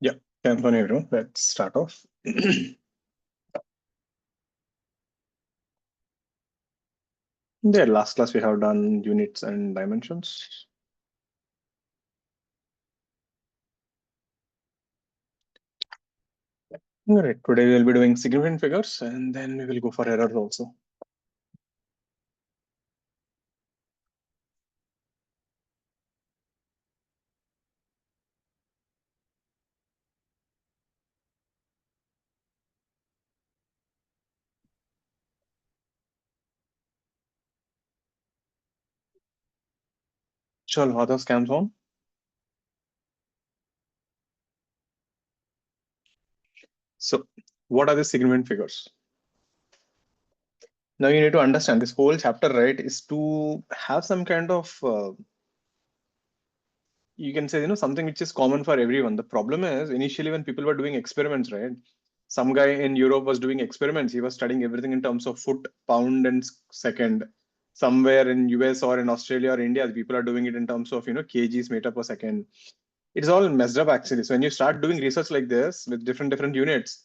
Yeah, Antonio, let's start off. Yeah, last class we have done units and dimensions. All right, today we'll be doing significant figures and then we will go for errors also. Chalo, are the scams on? So, what are the significant figures? Now you need to understand this whole chapter, right, is to have some kind of you can say, something which is common for everyone. The problem is initially when people were doing experiments, right? Some guy in Europe was doing experiments. He was studying everything in terms of foot, pound, and second. Somewhere in US or in Australia or India, people are doing it in terms of, kgs meter per second. It's all messed up actually. So when you start doing research like this with different units,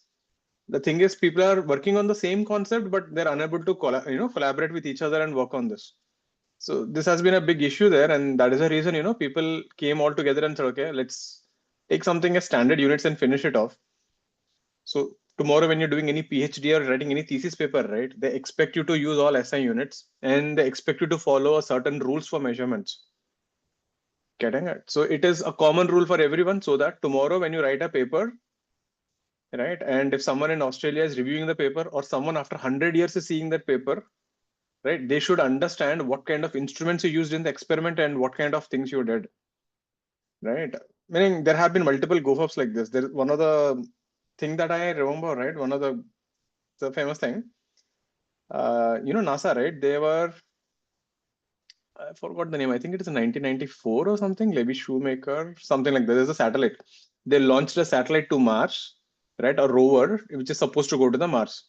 the thing is people are working on the same concept, but they're unable to collaborate with each other and work on this. So this has been a big issue there, and that is the reason people came all together and said, okay, let's take something as standard units and finish it off. So tomorrow, when you're doing any PhD or writing any thesis paper, right, they expect you to use all SI units and they expect you to follow a certain rules for measurements. Getting it? So it is a common rule for everyone, so that tomorrow when you write a paper, right, and if someone in Australia is reviewing the paper or someone after 100 years is seeing that paper, right, they should understand what kind of instruments you used in the experiment and what kind of things you did. Right. Meaning there have been multiple go-ups like this. There one of the thing that I remember, right? One of the famous thing. NASA, right? They were I forgot the name. I think it is in 1994 or something. Levi Shoemaker, something like that. There's a satellite. They launched a satellite to Mars, right? A rover which is supposed to go to the Mars.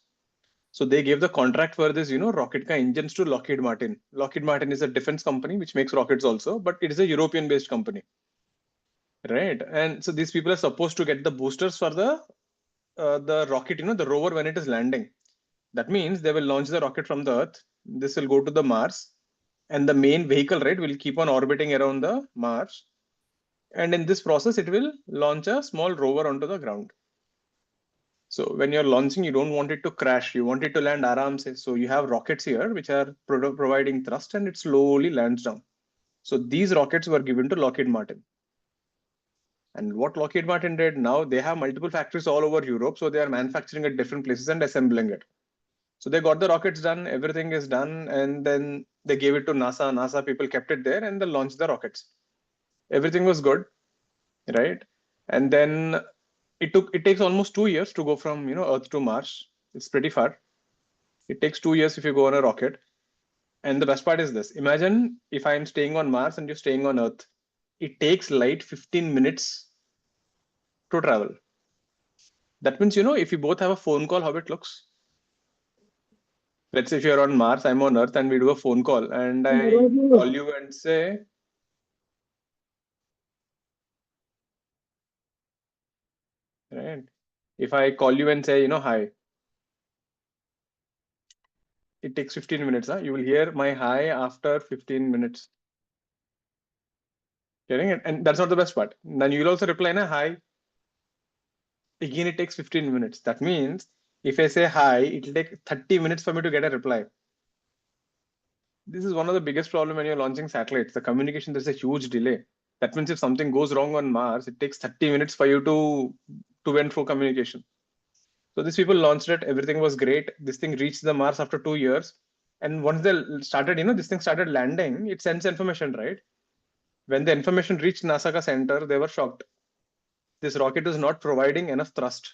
So they gave the contract for this, rocket ka engines to Lockheed Martin. Lockheed Martin is a defense company which makes rockets also, but it is a European-based company. Right. And so these people are supposed to get the boosters for the rocket, the rover when it is landing. That means they will launch the rocket from the Earth. This will go to the Mars, and the main vehicle, right, will keep on orbiting around the Mars. And in this process, it will launch a small rover onto the ground. So when you're launching, you don't want it to crash. You want it to land aram se. So you have rockets here which are providing thrust, and it slowly lands down. So these rockets were given to Lockheed Martin. And what Lockheed Martin did now, they have multiple factories all over Europe. So they are manufacturing at different places and assembling it. So they got the rockets done, everything is done, and then they gave it to NASA. NASA people kept it there and they launched the rockets. Everything was good, right? And then it takes almost 2 years to go from Earth to Mars. It's pretty far. It takes 2 years if you go on a rocket. And the best part is this. Imagine if I'm staying on Mars and you're staying on Earth. It takes light 15 minutes to travel. That means, if you both have a phone call, how it looks. Let's say if you're on Mars, I'm on Earth, and we do a phone call, and I call you and say, right? If I call you and say, hi, it takes 15 minutes. Huh? You will hear my hi after 15 minutes. Getting it? And that's not the best part. Then you'll also reply, na, hi. Again, it takes 15 minutes. That means if I say hi, it will take 30 minutes for me to get a reply. This is one of the biggest problem when you're launching satellites. The communication, there's a huge delay. That means if something goes wrong on Mars, it takes 30 minutes for you to and fro communication. So these people launched it. Everything was great. This thing reached the Mars after 2 years. And once they started, this thing started landing, it sends information, right? When the information reached NASA center, they were shocked. This rocket was not providing enough thrust.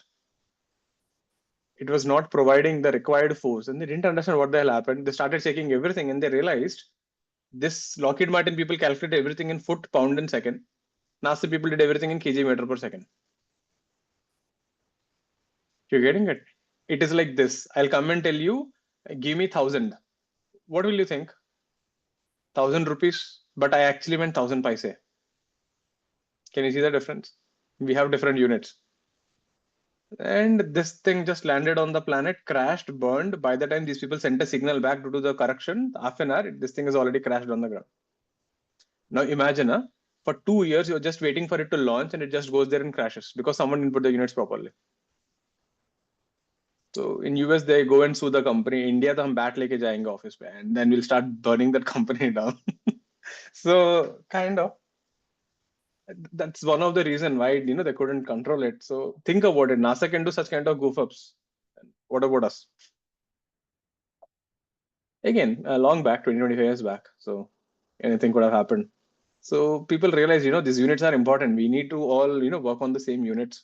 It was not providing the required force. And they didn't understand what the hell happened. They started checking everything and they realized this Lockheed Martin people calculated everything in foot, pound, and second. NASA people did everything in kg meter per second. You're getting it? It is like this. I'll come and tell you, give me 1,000. What will you think? 1,000 rupees, but I actually meant 1,000 paise. Can you see the difference? We have different units. And this thing just landed on the planet, crashed, burned. By the time these people sent a signal back to do the correction, half an hour, this thing is already crashed on the ground. Now imagine, for 2 years, you're just waiting for it to launch and it just goes there and crashes because someone didn't put the units properly. So in US, they go and sue the company. India, तो हम bat लेके जाएंगे office पे, and then we'll start burning that company down. So kind of, that's one of the reason why they couldn't control it. So think about it. NASA can do such kind of goof ups. What about us? Again, long back, 20, 25 years back. So anything could have happened. So people realize, these units are important. We need to all, work on the same units.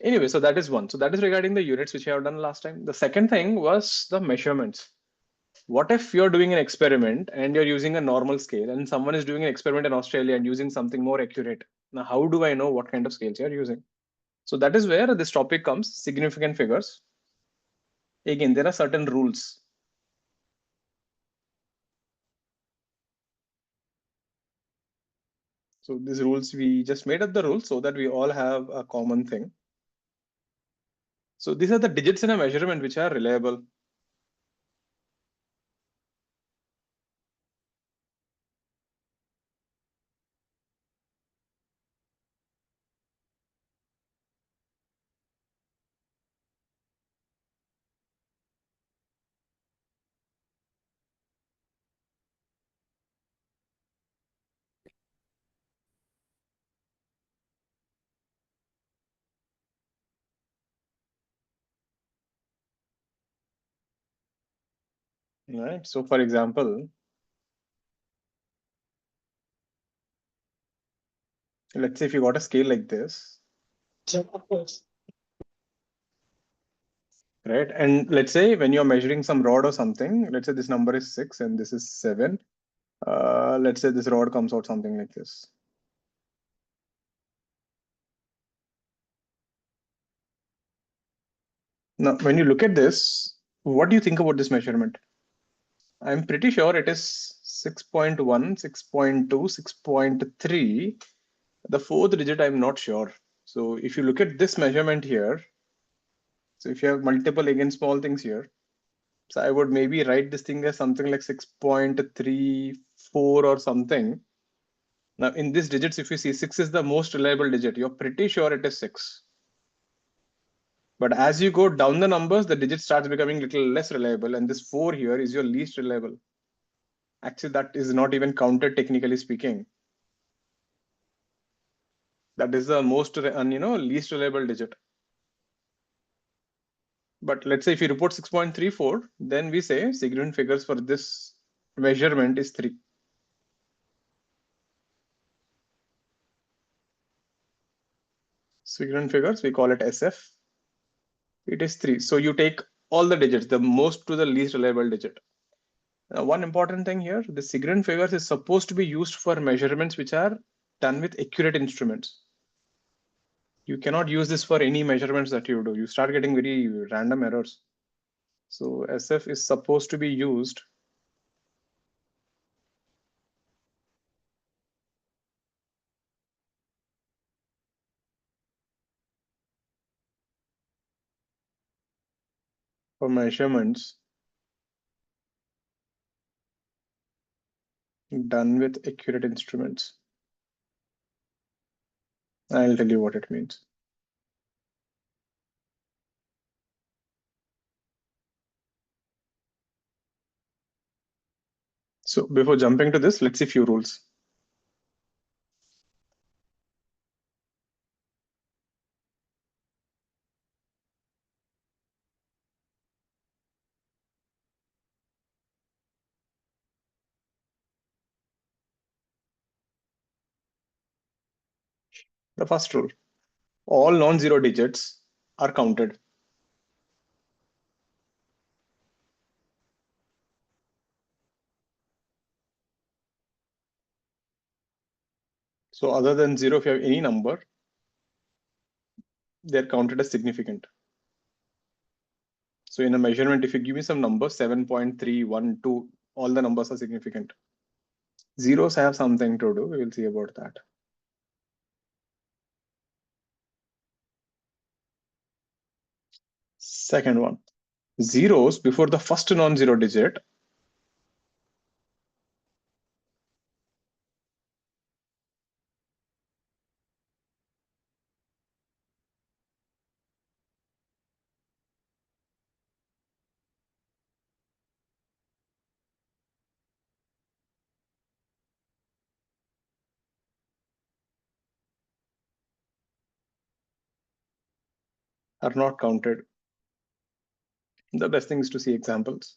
Anyway, so that is one. So that is regarding the units which I have done last time. The second thing was the measurements. What if you're doing an experiment and you're using a normal scale and someone is doing an experiment in Australia and using something more accurate? Now, how do I know what kind of scales you're using? So that is where this topic comes, significant figures. Again, there are certain rules. So these rules, we just made up the rules so that we all have a common thing. So these are the digits in a measurement which are reliable. Right. So for example, let's say if you got a scale like this, right? And let's say when you're measuring some rod or something, let's say this number is 6 and this is 7. Let's say this rod comes out something like this. Now, when you look at this, what do you think about this measurement? I'm pretty sure it is 6.1, 6.2, 6.3. The fourth digit, I'm not sure. So if you look at this measurement here, so if you have multiple again small things here, so I would maybe write this thing as something like 6.34 or something. Now in these digits, if you see 6 is the most reliable digit, you're pretty sure it is 6. But as you go down the numbers, the digit starts becoming a little less reliable. And this 4 here is your least reliable. Actually, that is not even counted technically speaking. That is the most, least reliable digit. But let's say if you report 6.34, then we say significant figures for this measurement is 3. Significant figures, we call it SF. It is 3. So you take all the digits, the most to the least reliable digit. Now, one important thing here, the significant figures is supposed to be used for measurements which are done with accurate instruments. You cannot use this for any measurements that you do. You start getting very random errors. So SF is supposed to be used for measurements done with accurate instruments. I'll tell you what it means. So before jumping to this, let's see a few rules. The first rule, all non-zero digits are counted. So other than 0, if you have any number, they're counted as significant. So in a measurement, if you give me some number, 7.312, all the numbers are significant. Zeros have something to do. We will see about that. Second one, zeros before the first non-zero digit are not counted. The best thing is to see examples.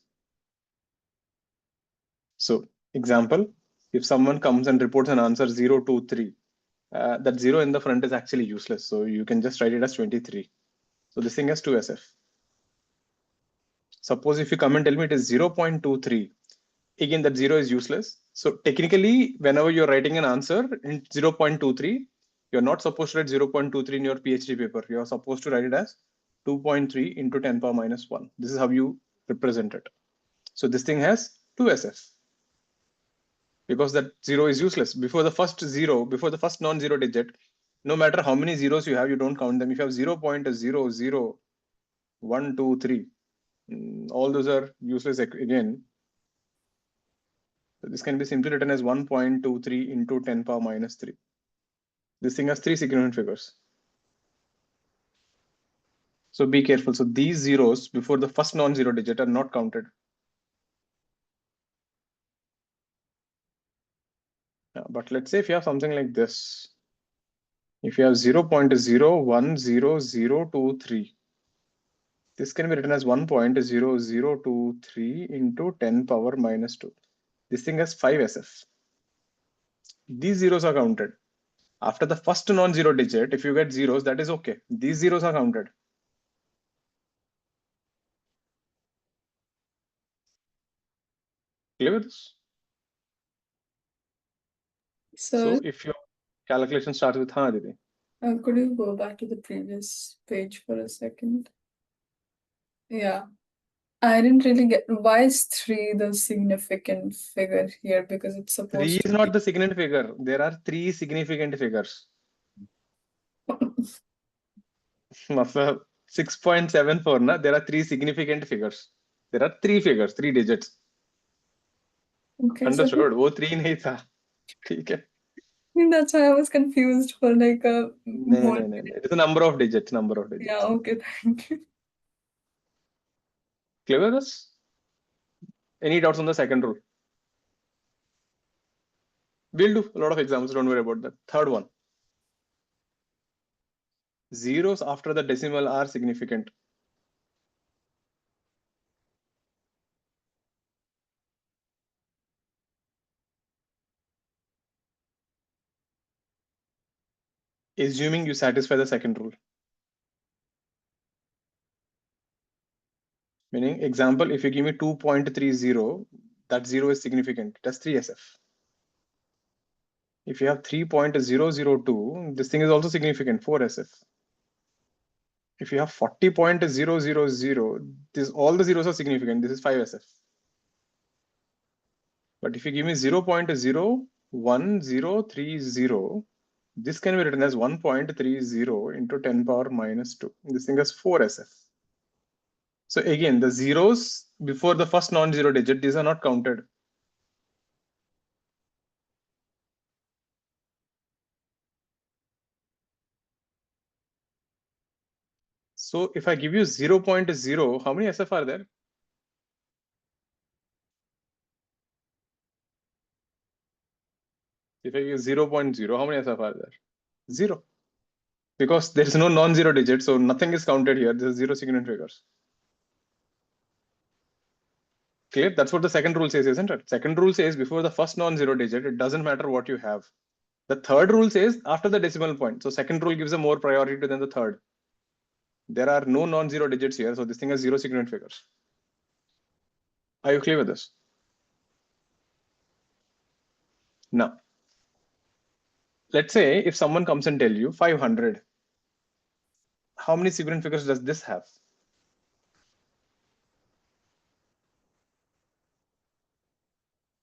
So example, if someone comes and reports an answer 0, 2, 3, that 0 in the front is actually useless. So you can just write it as 23. So this thing has 2 SF. Suppose if you come and tell me it is 0.23, again that 0 is useless. So technically, whenever you're writing an answer in 0.23, you're not supposed to write 0.23 in your PhD paper. You're supposed to write it as 2.3 into 10 power minus 1. This is how you represent it. So this thing has 2 SF. Because that 0 is useless. Before the first non-zero digit, no matter how many zeros you have, you don't count them. If you have 0.00123, all those are useless again. So this can be simply written as 1.23 into 10 power minus 3. This thing has 3 significant figures. So be careful. So these zeros before the first non-zero digit are not counted. But let's say if you have something like this, if you have 0.010023, this can be written as 1.0023 into 10 power minus 2. This thing has 5 SF. These zeros are counted. After the first non-zero digit, if you get zeros, that is okay. These zeros are counted. Clear with this? So if your calculation starts with Didi. Could you go back to the previous page for a second? Yeah. I didn't really get why is 3 the significant figure here, because it's supposed 3 to is not the significant figure. There are 3 significant figures. 6.74 na, there are 3 significant figures. There are 3 figures, 3 digits. Okay, Understood? वो 3 नहीं था. ठीक है. That's why I was confused for like a No. It is a number of digits. Yeah, okay, thank you. Clear with this? Any doubts on the second rule? We'll do a lot of examples. Don't worry about that. Third one. Zeros after the decimal are significant. Assuming you satisfy the second rule. Meaning, example, if you give me 2.30, that 0 is significant. That's 3 SF. If you have 3.002, this thing is also significant, 4 SF. If you have 40.000, all the zeros are significant. This is 5 SF. But if you give me 0.01030, this can be written as 1.30 into 10 power minus 2. This thing has 4 SF. So again, the zeros before the first non-zero digit, these are not counted. So if I give you 0.0, how many SF are there? If I give 0.0, how many SF are there? 0. Because there is no non-zero digit, so nothing is counted here. This is 0 significant figures. Clear? That's what the second rule says, isn't it? Second rule says before the first non-zero digit, it doesn't matter what you have. The third rule says after the decimal point. So second rule gives a more priority than the third. There are no non-zero digits here, so this thing has 0 significant figures. Are you clear with this? Now, let's say if someone comes and tell you 500, how many significant figures does this have?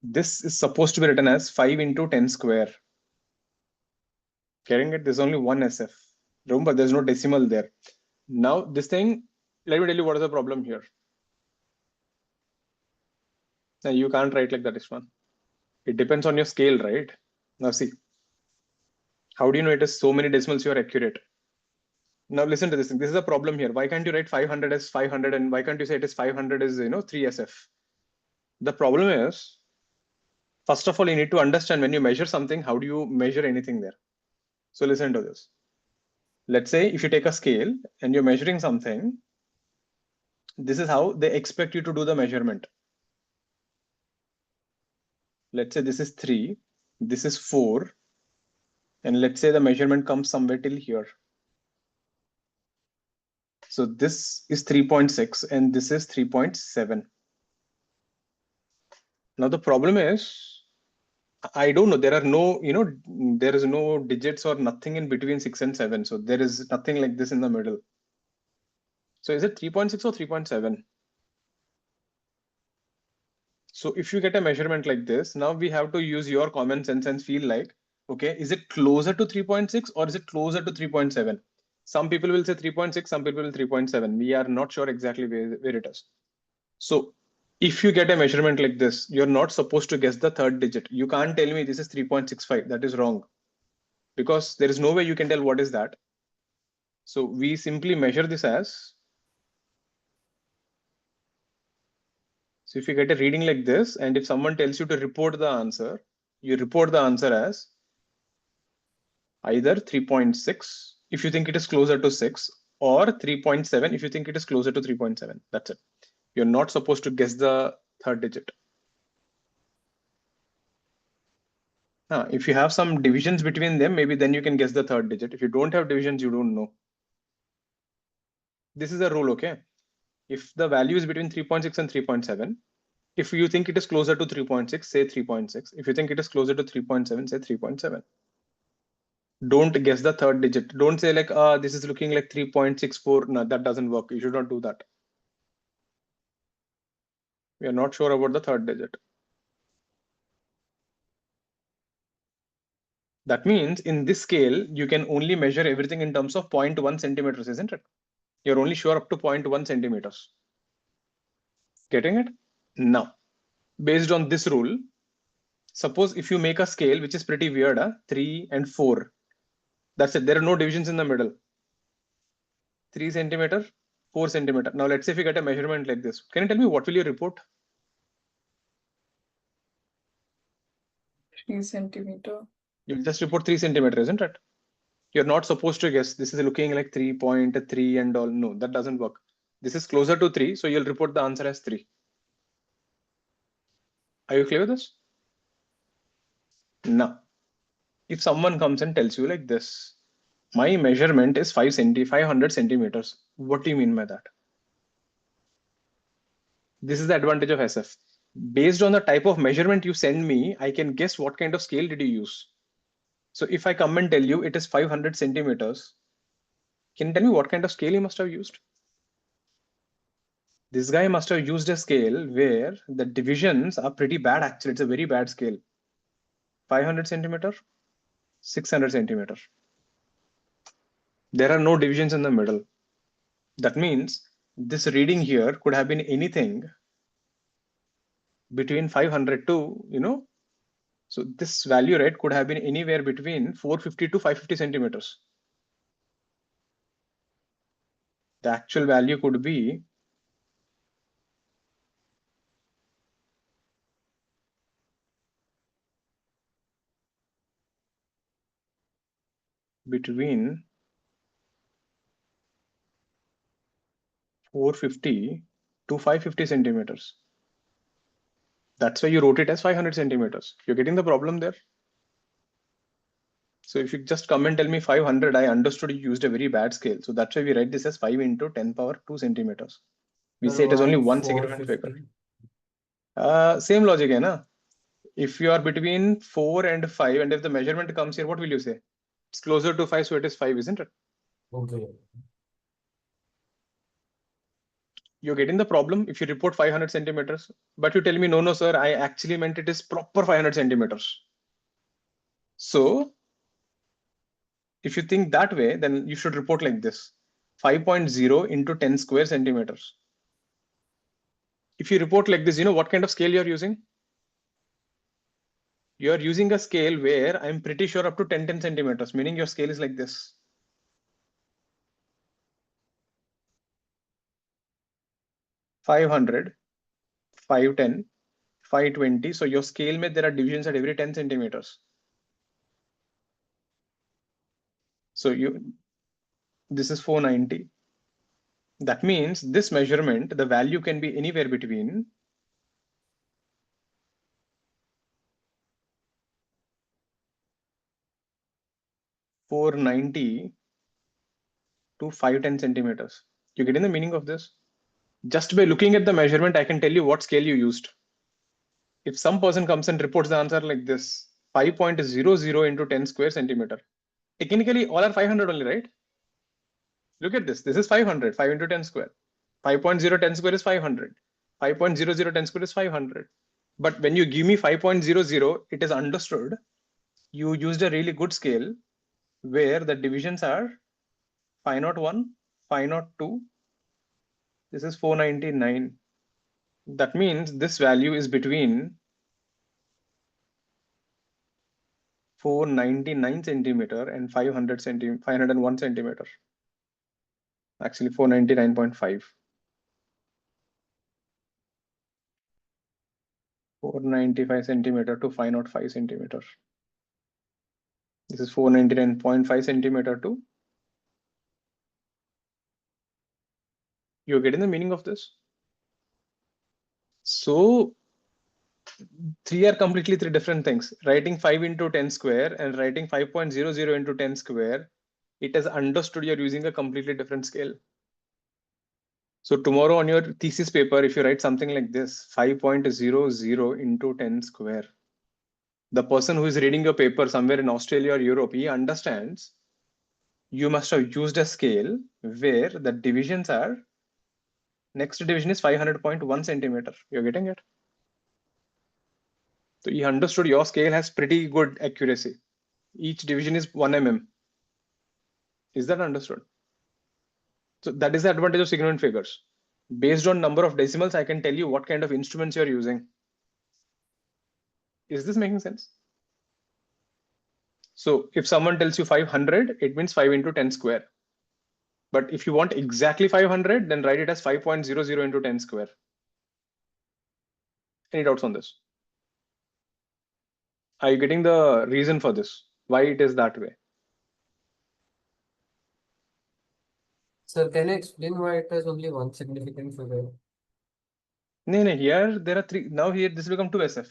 This is supposed to be written as 5 into 10 square. Getting it? There's only one SF. Remember, there's no decimal there. Now, this thing, Let me tell you what is the problem here. Now you can't write like that, Ishwan. It depends on your scale, right? Now see, how do you know it is so many decimals you are accurate? Now listen to this thing. This is a problem here. Why can't you write 500 as 500 and why can't you say it is 500 as 3SF? The problem is, first of all, you need to understand when you measure something, how do you measure anything there? So listen to this. Let's say if you take a scale and you're measuring something, this is how they expect you to do the measurement. Let's say this is 3, this is 4, and let's say the measurement comes somewhere till here. So this is 3.6 and this is 3.7. Now the problem is, I don't know, there are no, there is no digits or nothing in between 6 and 7. So there is nothing like this in the middle. So is it 3.6 or 3.7? So if you get a measurement like this, now we have to use your common sense and feel like, okay, is it closer to 3.6 or is it closer to 3.7? Some people will say 3.6, some people will 3.7. We are not sure exactly where it is. So if you get a measurement like this, you're not supposed to guess the third digit. You can't tell me this is 3.65. That is wrong, because there is no way you can tell what is that. So we simply measure this as, so if you get a reading like this, and if someone tells you to report the answer, you report the answer as either 3.6 if you think it is closer to 6, or 3.7 if you think it is closer to 3.7. That's it. You're not supposed to guess the third digit. If you have some divisions between them, maybe then you can guess the third digit. If you don't have divisions, you don't know. This is a rule, okay? If the value is between 3.6 and 3.7, if you think it is closer to 3.6, say 3.6. If you think it is closer to 3.7, say 3.7. Don't guess the third digit. Don't say like, this is looking like 3.64. No, that doesn't work. You should not do that. We are not sure about the third digit. That means in this scale, you can only measure everything in terms of 0.1 centimeters, isn't it? You're only sure up to 0.1 centimeters. Getting it? Now, based on this rule, suppose if you make a scale, which is pretty weird, 3 and 4. That's it. There are no divisions in the middle. 3 centimeter, 4 centimeter. Now let's say if you get a measurement like this, can you tell me what will you report? 3 centimeter. You'll just report 3 centimeter, isn't it? You're not supposed to guess this is looking like 3.3 and all. No, that doesn't work. This is closer to 3, so you'll report the answer as 3. Are you clear with this? Now, if someone comes and tells you like this, my measurement is 500 centimeters. What do you mean by that? This is the advantage of SF. Based on the type of measurement you send me, I can guess what kind of scale did you use. So if I come and tell you it is 500 centimeters, can you tell me what kind of scale you must have used? This guy must have used a scale where the divisions are pretty bad. Actually, it's a very bad scale. 500 centimeter, 600 centimeter. There are no divisions in the middle. That means this reading here could have been anything between 500 to, so this value, right, could have been anywhere between 450 to 550 centimeters. The actual value could be between 450 to 550 centimeters. That's why you wrote it as 500 centimeters. You're getting the problem there. So if you just come and tell me 500, I understood you used a very bad scale. So that's why we write this as 5 into 10 power 2 centimeters. We say it is only one significant figure. Same logic, hai na? If you are between 4 and 5, and if the measurement comes here, what will you say? It's closer to 5, so it is 5, isn't it? Okay. You're getting the problem if you report 500 centimeters, but you tell me, no, sir, I actually meant it is proper 500 centimeters. So if you think that way, then you should report like this. 5.0 into 10 square centimeters. If you report like this, you know what kind of scale you're using? You're using a scale where I'm pretty sure up to 10 centimeters, meaning your scale is like this. $500, $510, $520. So your scale mein there are divisions at every 10 centimeters. So this is 490. That means this measurement, the value can be anywhere between 490 to 510 centimeters. You getting the meaning of this? Just by looking at the measurement, I can tell you what scale you used. If some person comes and reports the answer like this, 5.00 into 10 square centimeter. Technically, all are 500 only, right? Look at this. This is 500, 5 into 10 square. 5.0 10 square is 500. 5.00 10 square is 500. But when you give me 5.00, it is understood you used a really good scale where the divisions are 501, 502. This is 499. That means this value is between 499 centimeter and 501 centimeter. Actually 499.5. 495 centimeter to 505 centimeter. This is 499.5 centimeter to. You're getting the meaning of this? So three are completely three different things. Writing 5 into 10 square and writing 5.00 into 10 square, it is understood you're using a completely different scale. So tomorrow on your thesis paper, if you write something like this, 5.00 into 10 square, the person who is reading your paper somewhere in Australia or Europe, he understands you must have used a scale where the divisions are, next division is 500.1 centimeter. You're getting it? So he understood your scale has pretty good accuracy. Each division is 1 mm. Is that understood? So that is the advantage of significant figures. Based on number of decimals, I can tell you what kind of instruments you're using. Is this making sense? So if someone tells you 500, it means 5 into 10 square. But if you want exactly 500, then write it as 5.00 into 10 square. Any doubts on this? Are you getting the reason for this? Why it is that way? Sir, can you explain why it has only one significant figure? No, here there are three. Now here this will become 2 SF.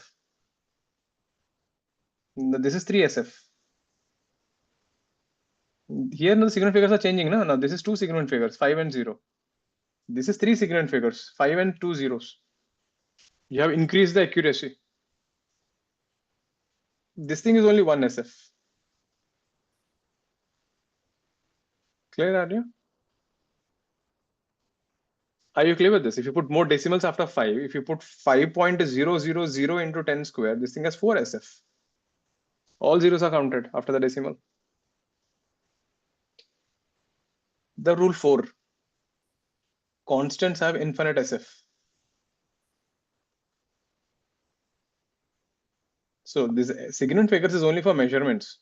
This is 3 SF. Here the significant figures are changing. No? Now this is 2 significant figures, 5 and 0. This is 3 significant figures, 5 and 2 zeros. You have increased the accuracy. This thing is only 1 SF. Clear, are you? Are you clear with this? If you put more decimals after 5, if you put 5.000 into 10 square, this thing has 4 SF. All zeros are counted after the decimal. The rule 4. Constants have infinite SF. So this significant figures is only for measurements.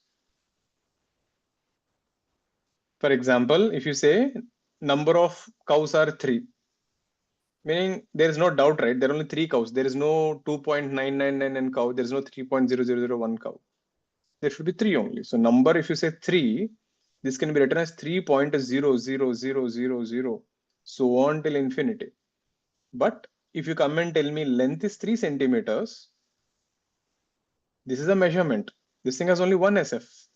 For example, if you say number of cows are 3, meaning there is no doubt, right? There are only 3 cows. There is no 2.999 cow. There is no 3.0001 cow. There should be 3 only. So number, if you say 3, this can be written as 3.00000, so on till infinity. But if you come and tell me length is 3 centimeters, this is a measurement. This thing has only 1 SF.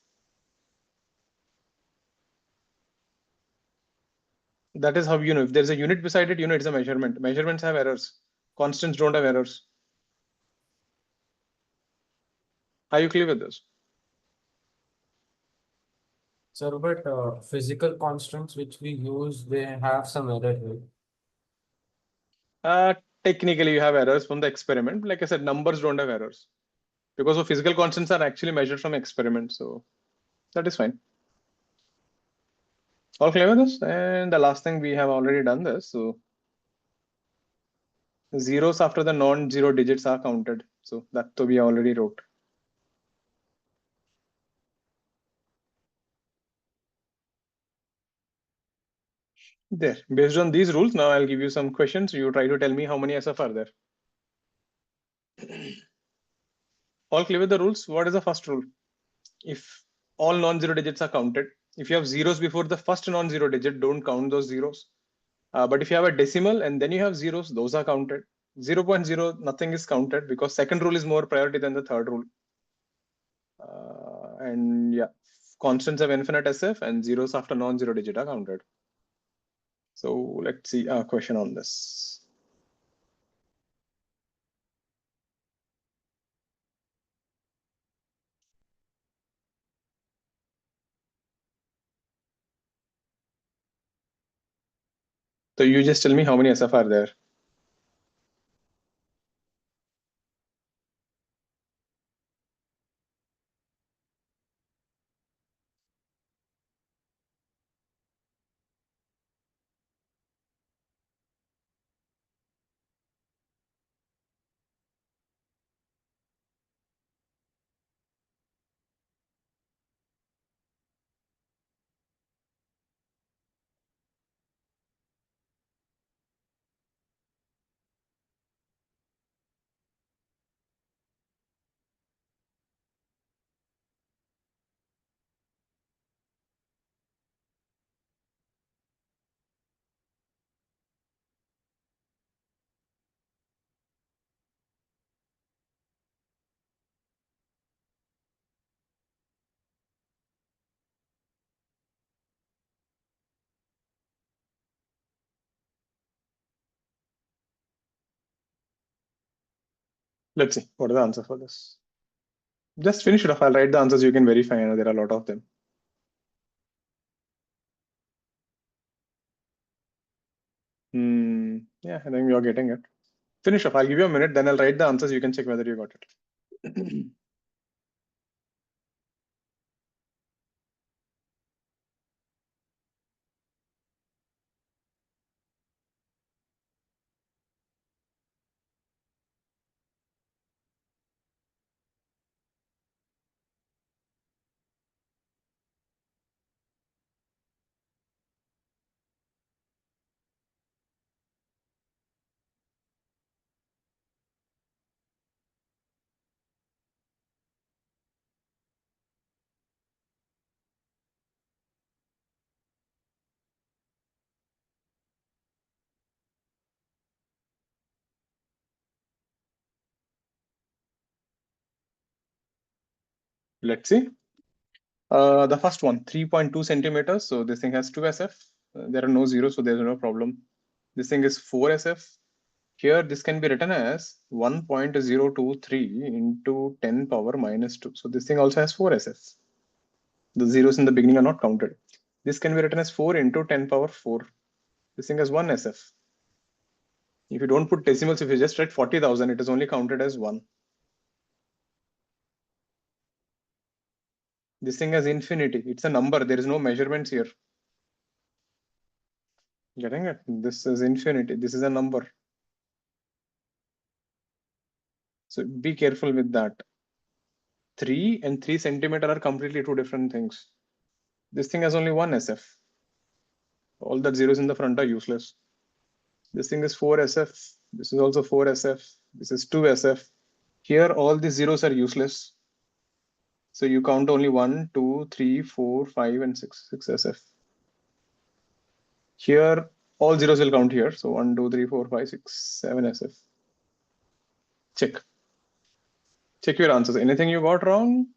That is how you know. If there's a unit beside it, you know it's a measurement. Measurements have errors. Constants don't have errors. Are you clear with this? Sir, but physical constants which we use, they have some error, right? Technically, you have errors from the experiment. Like I said, numbers don't have errors because of physical constants are actually measured from experiments. So that is fine. All clear with this? And the last thing, we have already done this. So zeros after the non-zero digits are counted. So that we already wrote. There. Based on these rules, now I'll give you some questions. You try to tell me how many SF are there. All clear with the rules? What is the first rule? If all non-zero digits are counted, if you have zeros before the first non-zero digit, don't count those zeros. But if you have a decimal and then you have zeros, those are counted. 0.0, nothing is counted because second rule is more priority than the third rule. And yeah, constants have infinite SF and zeros after non-zero digit are counted. So let's see a question on this. So you just tell me how many SF are there. Let's see what is the answer for this. Just finish it off. I'll write the answers. You can verify. I know there are a lot of them. Yeah, I think you're getting it. Finish off. I'll give you a minute. Then I'll write the answers. You can check whether you got it. Let's see. The first one, 3.2 centimeters. So this thing has 2 SF. There are no zeros, so there's no problem. This thing is 4 SF. Here, this can be written as 1.023 into 10 power minus 2. So this thing also has 4 SF. The zeros in the beginning are not counted. This can be written as 4 into 10 power 4. This thing has 1 SF. If you don't put decimals, if you just write 40,000, it is only counted as 1. This thing has infinity. It's a number. There is no measurements here. Getting it? This is infinity. This is a number. So be careful with that. 3 and 3 centimeter are completely two different things. This thing has only 1 SF. All that zeros in the front are useless. This thing is 4 SF. This is also 4 SF. This is 2 SF. Here, all these zeros are useless. So you count only 1, 2, 3, 4, 5, and 6. 6 SF. Here, all zeros will count here. So 1, 2, 3, 4, 5, 6, 7 SF. Check. Check your answers. Anything you got wrong,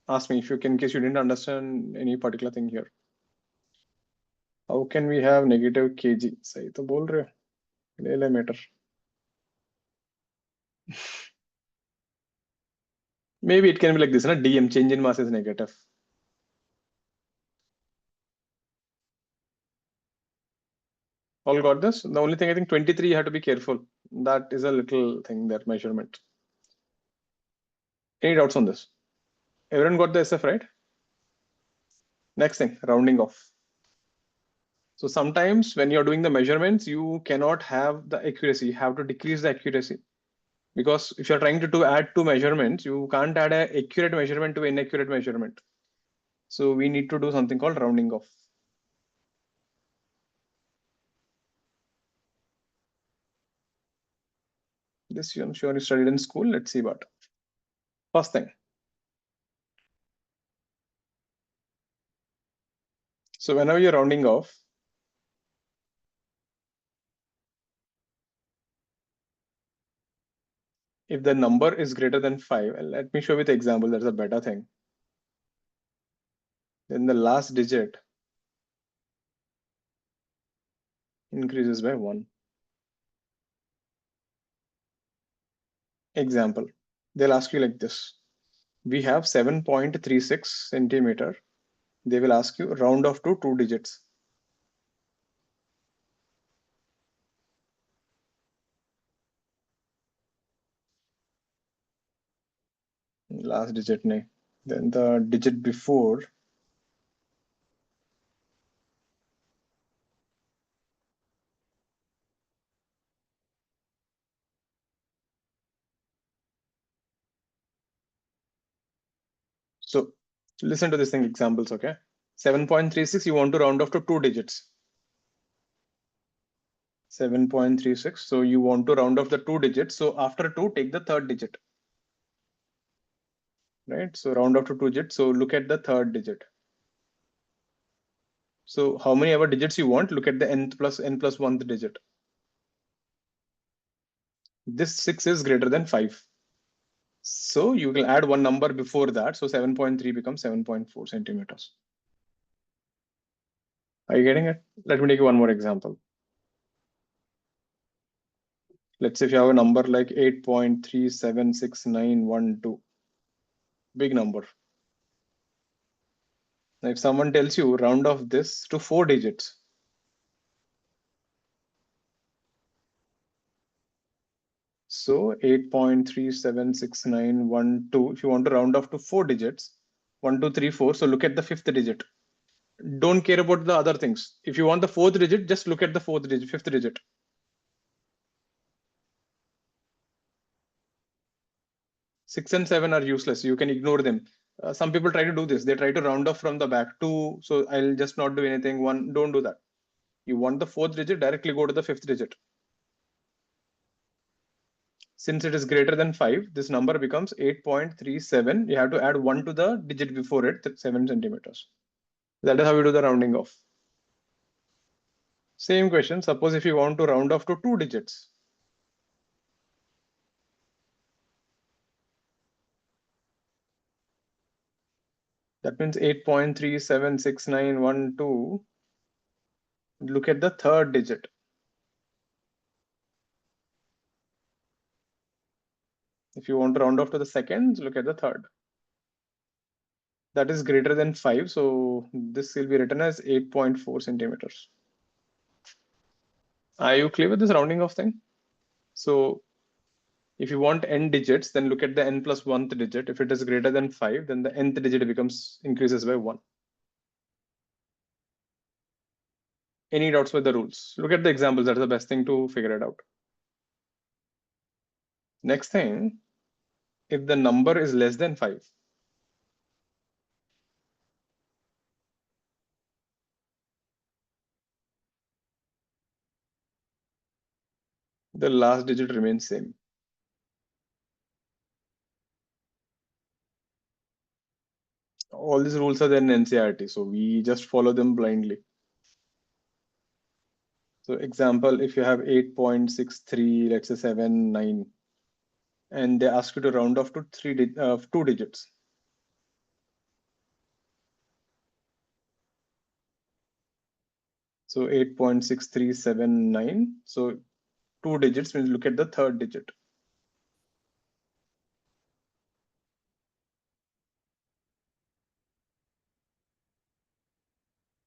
ask me if you can, in case you didn't understand any particular thing here. How can we have negative kg? सही तो बोल रहे हो. ले ले meter. Maybe it can be like this, na? dm, change in mass is negative. All got this? The only thing I think 23 you have to be careful. That is a little thing, that measurement. Any doubts on this? Everyone got the SF right? Next thing, rounding off. So sometimes when you're doing the measurements, you cannot have the accuracy. You have to decrease the accuracy. Because if you're trying to add two measurements, you can't add an accurate measurement to inaccurate measurement. So we need to do something called rounding off. This I'm sure you studied in school. Let's see what. First thing. So whenever you're rounding off, if the number is greater than 5, and let me show with example, that's a better thing. Then the last digit increases by 1. Example, they'll ask you like this. We have 7.36 centimeter. They will ask you round off to 2 digits. Last digit nahi. Then the digit before. So listen to this thing examples, okay? 7.36, you want to round off to 2 digits. 7.36. So you want to round off the 2 digits. So after 2, take the third digit. Right? So round off to 2 digits. So look at the third digit. So how many ever digits you want, look at the n plus 1th digit. This 6 is greater than 5. So you will add one number before that. So 7.3 becomes 7.4 centimeters. Are you getting it? Let me take one more example. Let's say if you have a number like 8.376912, big number. Now if someone tells you round off this to 4 digits, so 8.376912, if you want to round off to 4 digits, 1, 2, 3, 4. So look at the 5th digit. Don't care about the other things. If you want the 4th digit, just look at the 4th digit, 5th digit. 6 and 7 are useless. You can ignore them. Some people try to do this. They try to round off from the back 2. So I'll just not do anything. 1, don't do that. You want the 4th digit, directly go to the 5th digit. Since it is greater than 5, this number becomes 8.37. You have to add 1 to the digit before it, 7 centimeters. That is how we do the rounding off. Same question. Suppose if you want to round off to 2 digits. That means 8.376912. Look at the third digit. If you want to round off to the second, look at the third. That is greater than 5. So this will be written as 8.4 centimeters. Are you clear with this rounding off thing? So if you want n digits, then look at the n plus 1th digit. If it is greater than 5, then the nth digit increases by 1. Any doubts with the rules? Look at the examples. That's the best thing to figure it out. Next thing, if the number is less than 5, the last digit remains same. All these rules are there in NCERT, so we just follow them blindly. So example, if you have 8.63, let's say 79, and they ask you to round off to 2 digits. So 8.6379. So 2 digits means look at the third digit.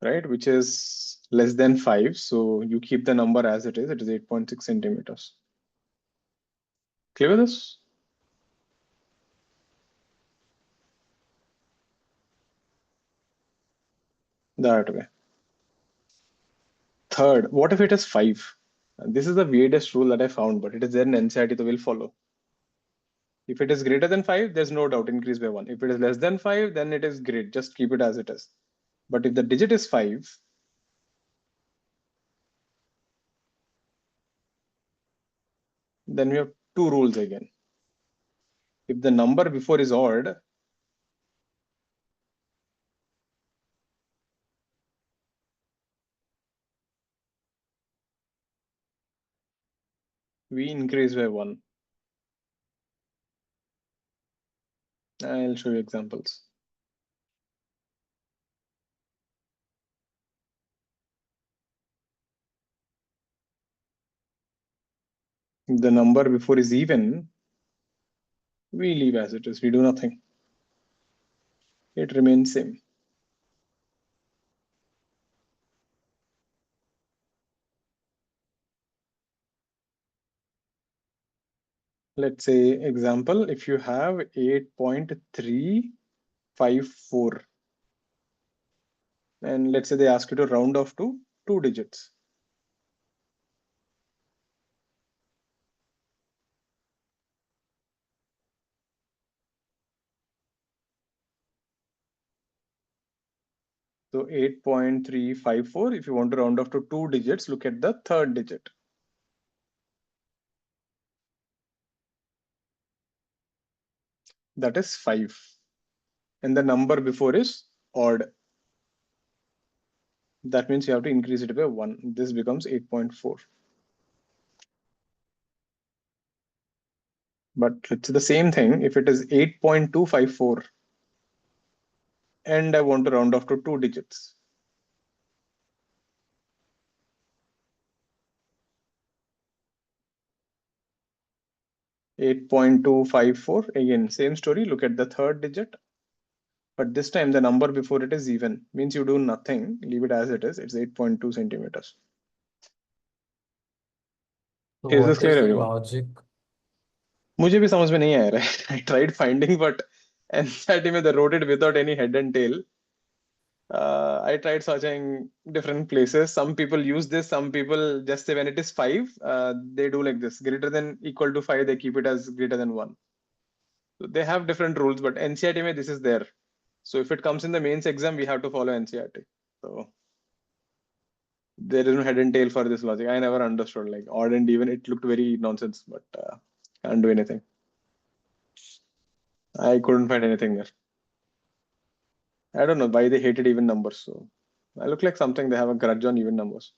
Right, which is less than 5. So you keep the number as it is 8.6 centimeters. Clear with this? That way. third. What if it is 5? And this is the weirdest rule that I found, but it is there in NCERT, so we'll follow. If it is greater than 5, there's no doubt, increase by 1. If it is less than 5, then it is great, just keep it as it is. But if the digit is 5, then we have two rules again. If the number before is odd, we increase by 1. I'll show you examples. If the number before is even, we leave as it is, we do nothing. It remains same. Let's say example, if you have 8.354, and let's say they ask you to round off to 2 digits. So 8.354, if you want to round off to 2 digits, look at the third digit. That is 5. And the number before is odd. That means you have to increase it by 1. This becomes 8.4. But it's the same thing. If it is 8.254 and I want to round off to 2 digits. (8.254), again, same story. Look at the third digit. But this time the number before it is even. Means you do nothing. Leave it as it is. It's 8.2 centimeters. So Is what this clear, is the everyone? logic? मुझे भी समझ में नहीं आया रहा. I tried finding, but NCERT में they wrote it without any head and tail. I tried searching different places. Some people use this. Some people just say when it is 5, they do like this. Greater than equal to 5, they keep it as greater than 1. So they have different rules, but NCERT mein this is there. So if it comes in the mains exam, we have to follow NCERT. So there is no head and tail for this logic. I never understood, like odd and even. It looked very nonsense, but can't do anything. I couldn't find anything there. I don't know why they hated even numbers. So I look like something they have a grudge on even numbers.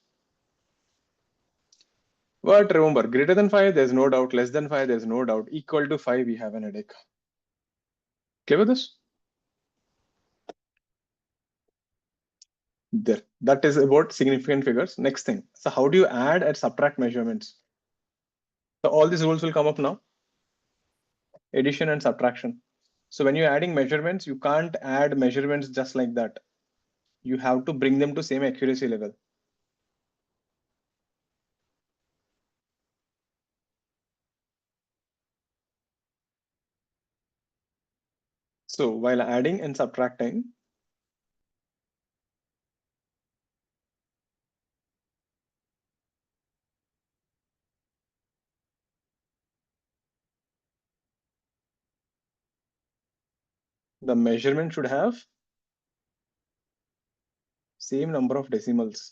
But remember, greater than 5, there's no doubt. Less than 5, there's no doubt. Equal to 5, we have an headache. Clear with this? There. That is about significant figures. Next thing. So how do you add and subtract measurements? So all these rules will come up now. Addition and subtraction. So when you're adding measurements, you can't add measurements just like that. You have to bring them to same accuracy level. So while adding and subtracting, the measurement should have same number of decimals.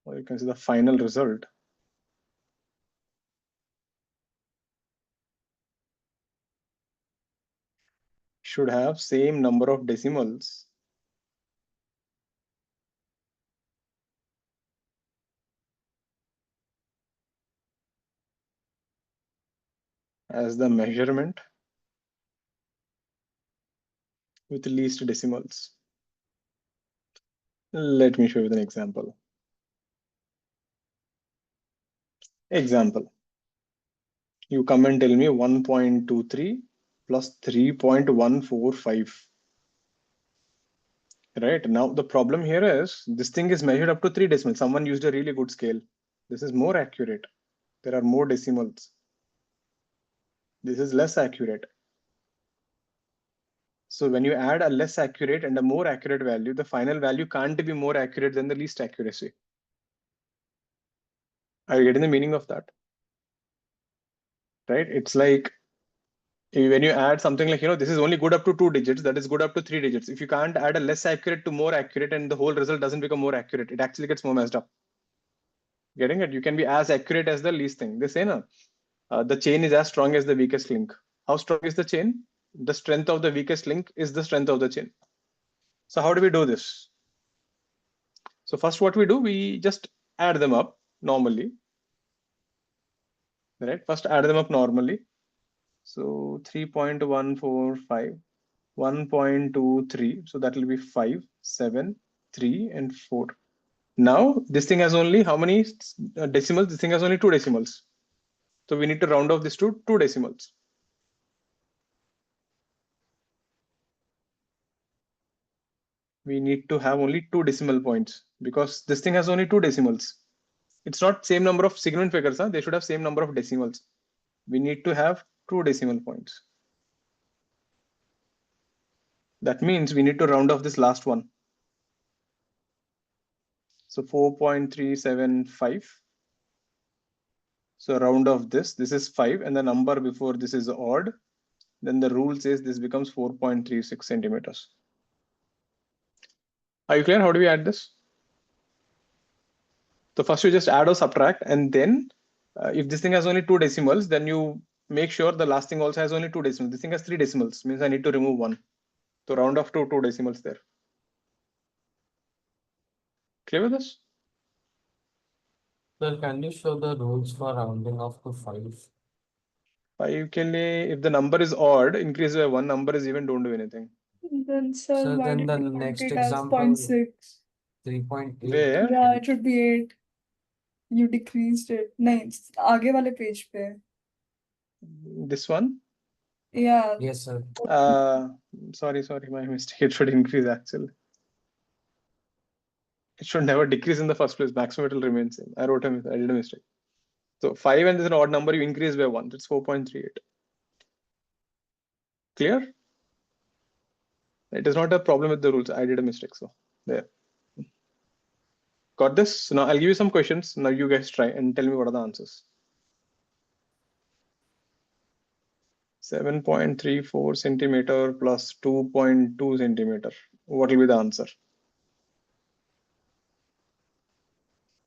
Or you can see the final result should have same number of decimals as the measurement with least decimals. Let me show you an example. Example. You come and tell me 1.23 plus 3.145. Right now, the problem here is this thing is measured up to 3 decimals. Someone used a really good scale. This is more accurate. There are more decimals. This is less accurate. So when you add a less accurate and a more accurate value, the final value can't be more accurate than the least accuracy. Are you getting the meaning of that? Right? It's like when you add something like, this is only good up to 2 digits, that is good up to 3 digits. If you can't add a less accurate to more accurate and the whole result doesn't become more accurate, it actually gets more messed up. Getting it? You can be as accurate as the least thing. They say, no, the chain is as strong as the weakest link. How strong is the chain? The strength of the weakest link is the strength of the chain. So how do we do this? So first what we do, we just add them up normally. Right? First add them up normally. So 3.145, 1.23. So that will be 5, 7, 3, and 4. Now this thing has only how many decimals? This thing has only 2 decimals. So we need to round off this to 2 decimals. We need to have only 2 decimal points because this thing has only 2 decimals. It's not same number of significant figures. They should have same number of decimals. We need to have 2 decimal points. That means we need to round off this last one. So 4.375. So round off this. This is 5 and the number before this is odd. Then the rule says this becomes 4.36 centimeters. Are you clear? How do we add this? So first you just add or subtract, and then if this thing has only 2 decimals, then you make sure the last thing also has only 2 decimals. This thing has 3 decimals, means I need to remove 1. So round off to 2 decimals there. Clear with this? Sir, can you show the rules for rounding off to 5? 5 ke liye, if the number is odd, increase by 1, number is even, don't do anything. Then, sir, So why then did the you put next it as example, 0.6? 3.8. Where? Yeah, it should be 8. You decreased it. नहीं, आगे वाले page पे. This one? Yeah. Yes, sir. Sorry, my mistake. It should increase actually. It should never decrease in the first place. Maximum it will remain same. I did a mistake. So 5 and this is an odd number, you increase by 1. It's 4.38. Clear? It is not a problem with the rules. I did a mistake. So there. Got this? So now I'll give you some questions. Now you guys try and tell me what are the answers. 7.34 centimeter plus 2.2 centimeter. What will be the answer?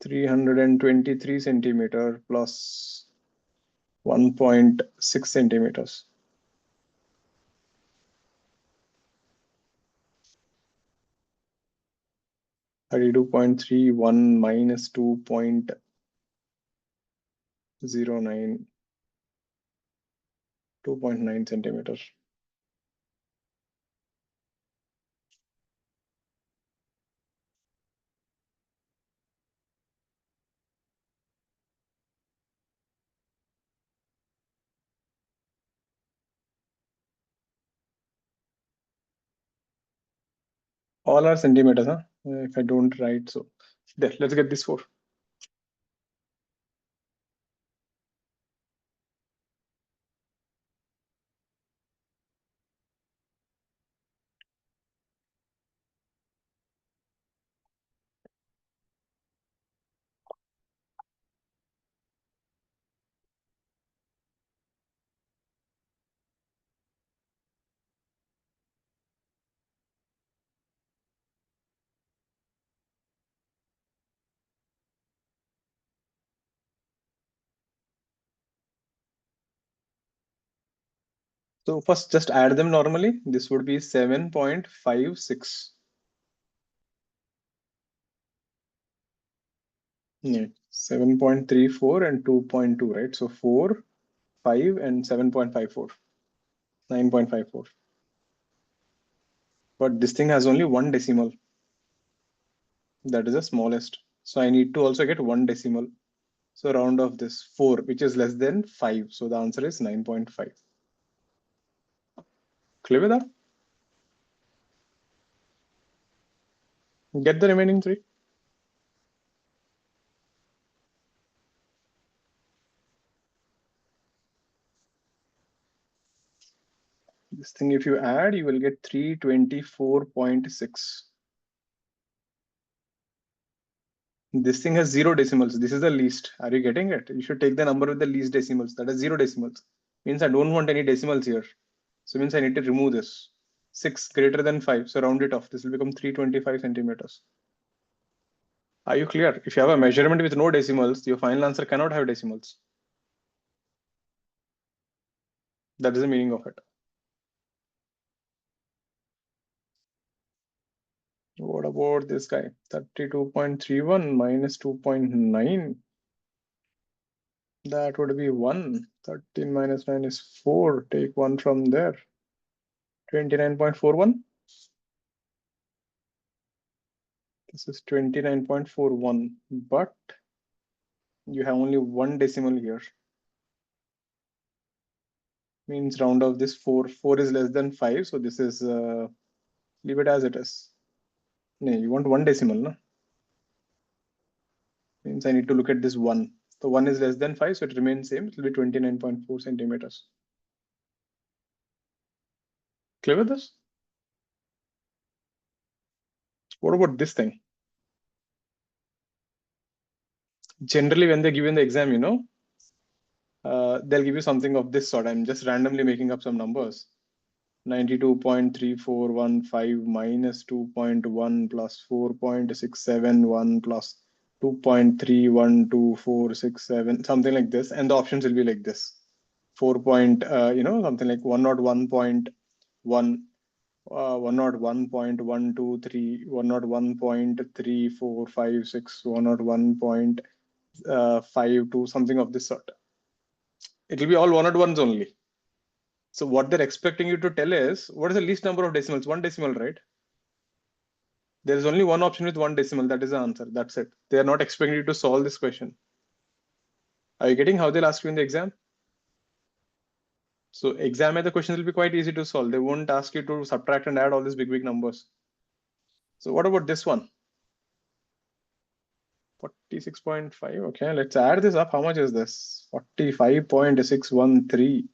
323 centimeter plus 1.6 centimeters. Thirty-two point three one minus 2.09. Two point nine centimeters. All are centimeters, huh? If I don't write, so there. Let's get this 4. So first just add them normally. This would be 7.56. Yeah, 7.34 and 2.2, right? So 4, 5, and 7.54. 9.54. But this thing has only 1 decimal. That is the smallest. So I need to also get 1 decimal. So round off this 4, which is less than 5. So the answer is 9.5. Clear with that? Get the remaining 3. This thing, if you add, you will get 324.6. This thing has 0 decimals. This is the least. Are you getting it? You should take the number with the least decimals. That is 0 decimals. Means I don't want any decimals here. So means I need to remove this. 6 greater than 5. So round it off. This will become 325 centimeters. Are you clear? If you have a measurement with no decimals, your final answer cannot have decimals. That is the meaning of it. What about this guy? 32.31 minus 2.9. That would be 1. 13 minus 9 is 4. Take 1 from there. 29.41. This is 29.41. But you have only 1 decimal here. Means round off this 4. 4 is less than 5. So this is, leave it as it is. No, you want 1 decimal, no? Means I need to look at this 1. So 1 is less than 5, so it remains same. It will be 29.4 centimeters. Clear with this? What about this thing? Generally, when they give you in the exam, you know, they'll give you something of this sort. I'm just randomly making up some numbers. 92.3415 minus 2.1 plus 4.671 plus 2.312467, something like this. And the options will be like this. 4. Something like 101.1, 101.123, 101.3456, 101.52, something of this sort. It will be all 101s only. So what they're expecting you to tell is, what is the least number of decimals? 1 decimal, right? There is only one option with 1 decimal. That is the answer. That's it. They are not expecting you to solve this question. Are you getting how they'll ask you in the exam? So exam, the questions will be quite easy to solve. They won't ask you to subtract and add all these big numbers. So what about this one? 46.5. Okay, let's add this up. How much is this? 45.613.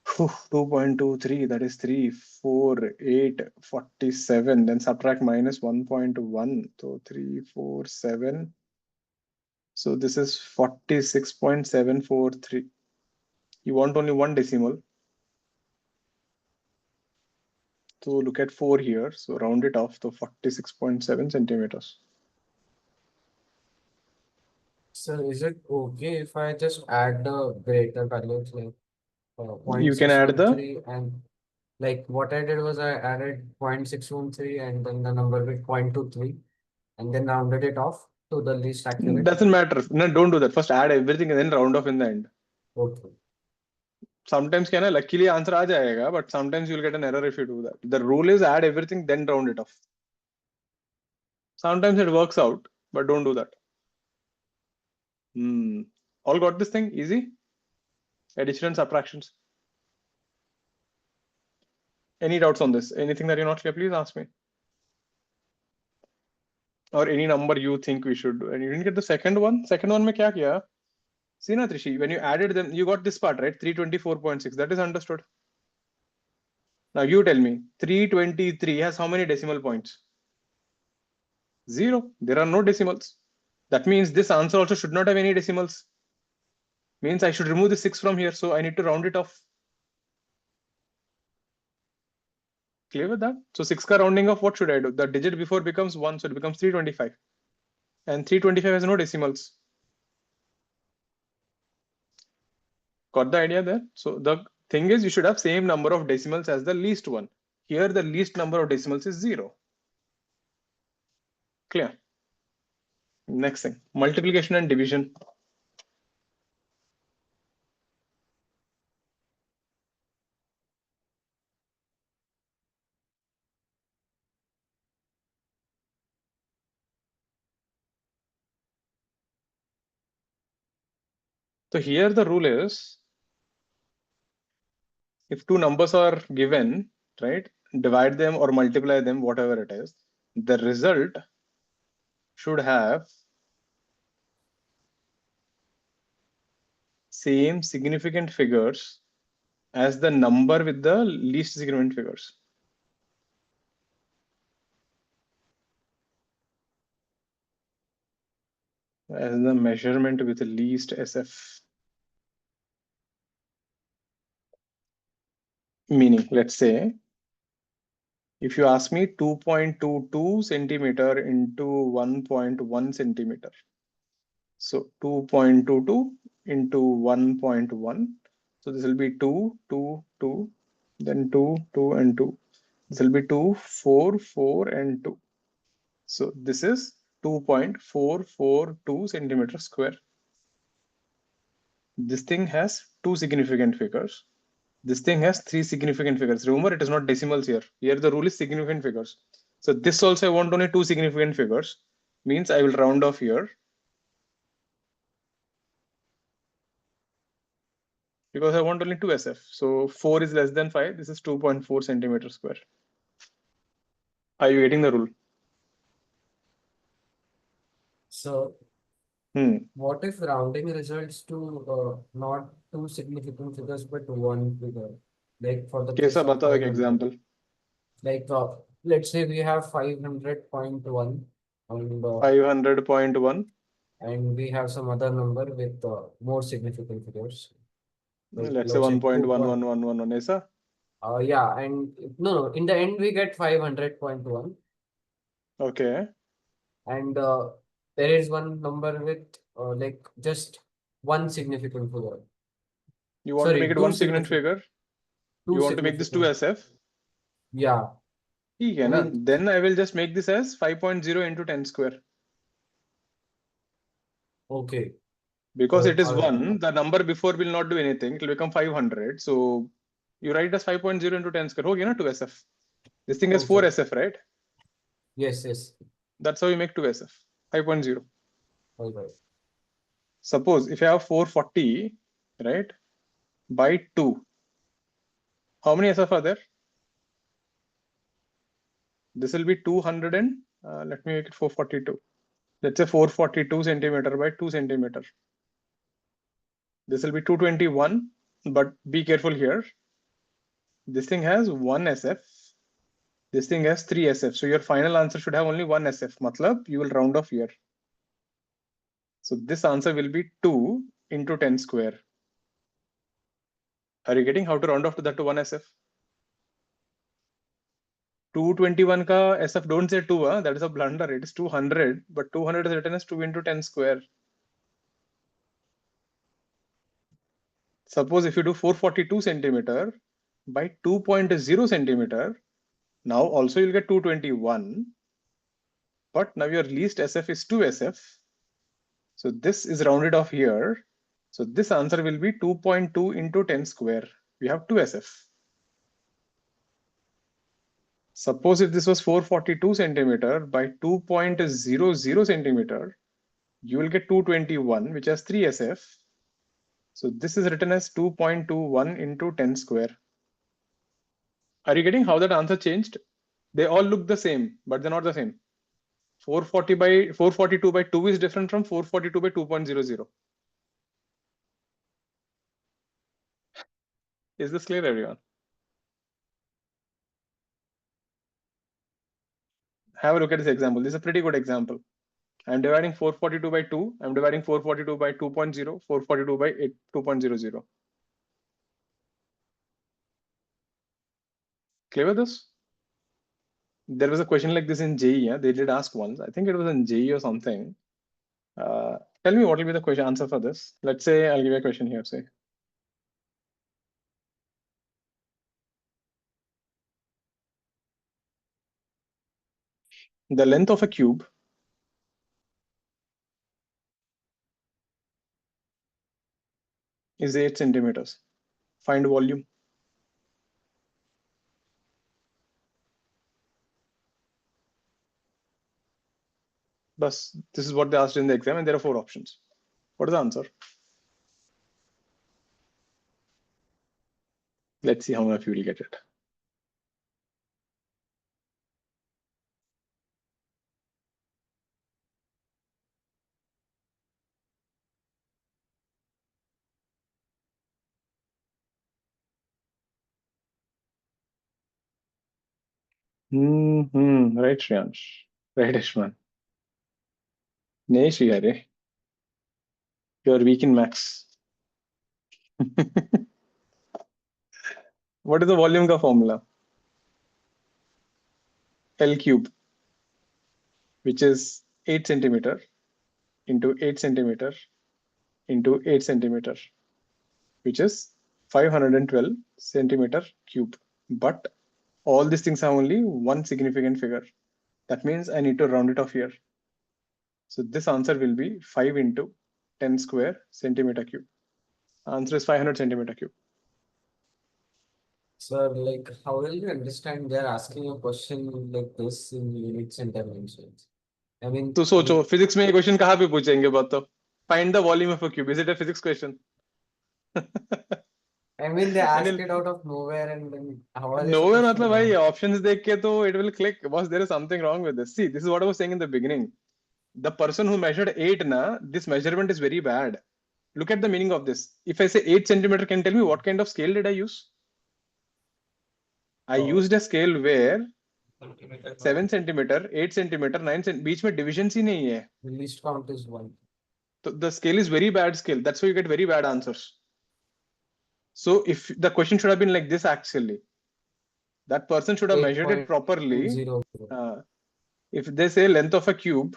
2.23, that is 3, 4, 8, 47. Then subtract minus 1.1. So 3, 4, 7. So this is 46.743. You want only 1 decimal. So look at 4 here. So round it off to 46.7 centimeters. So is it okay if I just add the greater values like You can add the 0.613 and like what I did was I added 0.613 and then the number with 0.23 and then rounded it off to the least accurate. doesn't matter. No, don't do that. First add everything and then round off in the end. Okay. Sometimes luckily answer aa jayega, but sometimes you'll get an error if you do that. The rule is add everything, then round it off. Sometimes it works out, but don't do that. All got this thing easy? Addition and subtractions. Any doubts on this? Anything that you're not clear, please ask me. Or any number you think we should do. And you didn't get the second one? Second one, mein kya kiya? See na, Trishi, when you added them, you got this part, right? 324.6. That is understood. Now you tell me, 323 has how many decimal points? 0. There are no decimals. That means this answer also should not have any decimals. Means I should remove the 6 from here. So I need to round it off. Clear with that? So 6 ka rounding off, what should I do? The digit before becomes 1, so it becomes 325. And 325 has no decimals. Got the idea there? So the thing is, you should have same number of decimals as the least one. Here, the least number of decimals is 0. Clear? Next thing, multiplication and division. So here the rule is, if two numbers are given, right, divide them or multiply them, whatever it is, the result should have same significant figures as the number with the least significant figures. As the measurement with the least SF. Meaning, let's say, if you ask me 2.22 centimeter into 1.1 centimeter. So 2.22 into 1.1. So this will be 2, 2, 2, then 2, 2, and 2. This will be 2, 4, 4, and 2. So this is 2.442 centimeter square. This thing has two significant figures. This thing has three significant figures. Remember, it is not decimals here. Here the rule is significant figures. So this also I want only two significant figures. Means I will round off here. Because I want only 2 SF. So 4 is less than 5. This is 2.4 centimeter square. Are you getting the rule? So Hmm. what if rounding results to not two significant figures but one figure? Like for the case कैसा of बताओ एक 500. example. Like let's say we have 500.1 and 500.1. and we have some other number with more significant figures. Like Let's say let's say 1.1111 ऐसा. yeah, and no, in the end we get 500.1 Okay. and there is one number with like just one significant figure. You want to make Sorry, it one significant figure. two You want to make this 2 significant. SF. Yeah, ठीक है I ना? mean, Then I will just make this as 5.0 into 10 square. okay. Because it is All right. 1, the number before will not do anything. It will become 500. So you write as 5.0 into 10 square. हो गया ना 2 SF. This thing has 4 Okay. SF, right? Yes, yes. That's how you make 2 SF. 5.0. All right. Suppose if you have 440, right, by 2, how many SF are there? This will be 200 and let me make it 442. Let's say 442 centimeter by 2 centimeter. This will be 221, but be careful here. This thing has 1 SF. This thing has 3 SF. So your final answer should have only 1 SF. Matlab, you will round off here. So this answer will be 2 into 10 square. Are you getting how to round off to that to 1 SF? 221 ka SF, don't say 2, that is a blunder. It is 200, but 200 is written as 2 into 10 square. Suppose if you do 442 centimeter by 2.0 centimeter, now also you'll get 221, but now your least SF is 2 SF. So this is rounded off here. So this answer will be 2.2 into 10 square. We have 2 SF. Suppose if this was 442 centimeter by 2.00 centimeter, you will get 221, which has 3 SF. So this is written as 2.21 into 10 square. Are you getting how that answer changed? They all look the same, but they're not the same. 442 by 2 is different from 442 by 2.00. Is this clear, everyone? Have a look at this example. This is a pretty good example. I'm dividing 442 by 2. I'm dividing 442 by 2.0, 442 by 2.00. Clear with this? There was a question like this in JEE. Yeah? They did ask once. I think it was in JEE or something. Tell me what will be the question answer for this. Let's say I'll give you a question here. Say the length of a cube is 8 centimeters. Find volume. Thus, this is what they asked in the exam, and there are 4 options. What is the answer? Let's see how many of you will get it. Right, Shriyansh. Right, Ashman. Nee, Shriyare. You're weak in max. What is the volume का formula? L cube, which is 8 centimeter into 8 centimeter into 8 centimeter, which is 512 centimeter cube. But all these things have only one significant figure. That means I need to round it off here. So this answer will be 5 into 10 square centimeter cube. Answer is 500 centimeter cube. Sir, like, how will you understand they're asking a question like this in units and dimensions? I mean, तो सोचो physics में ये question कहाँ पे पूछेंगे बताओ. Find the volume of a cube. Is it a physics question? I mean, they ask Anil, it out of nowhere, and then how are they nowhere supposed to मतलब भाई know? options देख के तो it will click. Boss, there is something wrong with this. See, this is what I was saying in the beginning. The person who measured 8 na, this measurement is very bad. Look at the meaning of this. If I say 8 centimeter, can you tell me what kind of scale did I use? I Oh, used a scale where centimeter 7 centimeter, 8 centimeter, 9 centimeter, बीच में divisions ही नहीं है. the least count is 1. So the scale is very bad scale. That's why you get very bad answers. So if the question should have been like this actually, that person should have measured it properly. 8.00. If they say length of a cube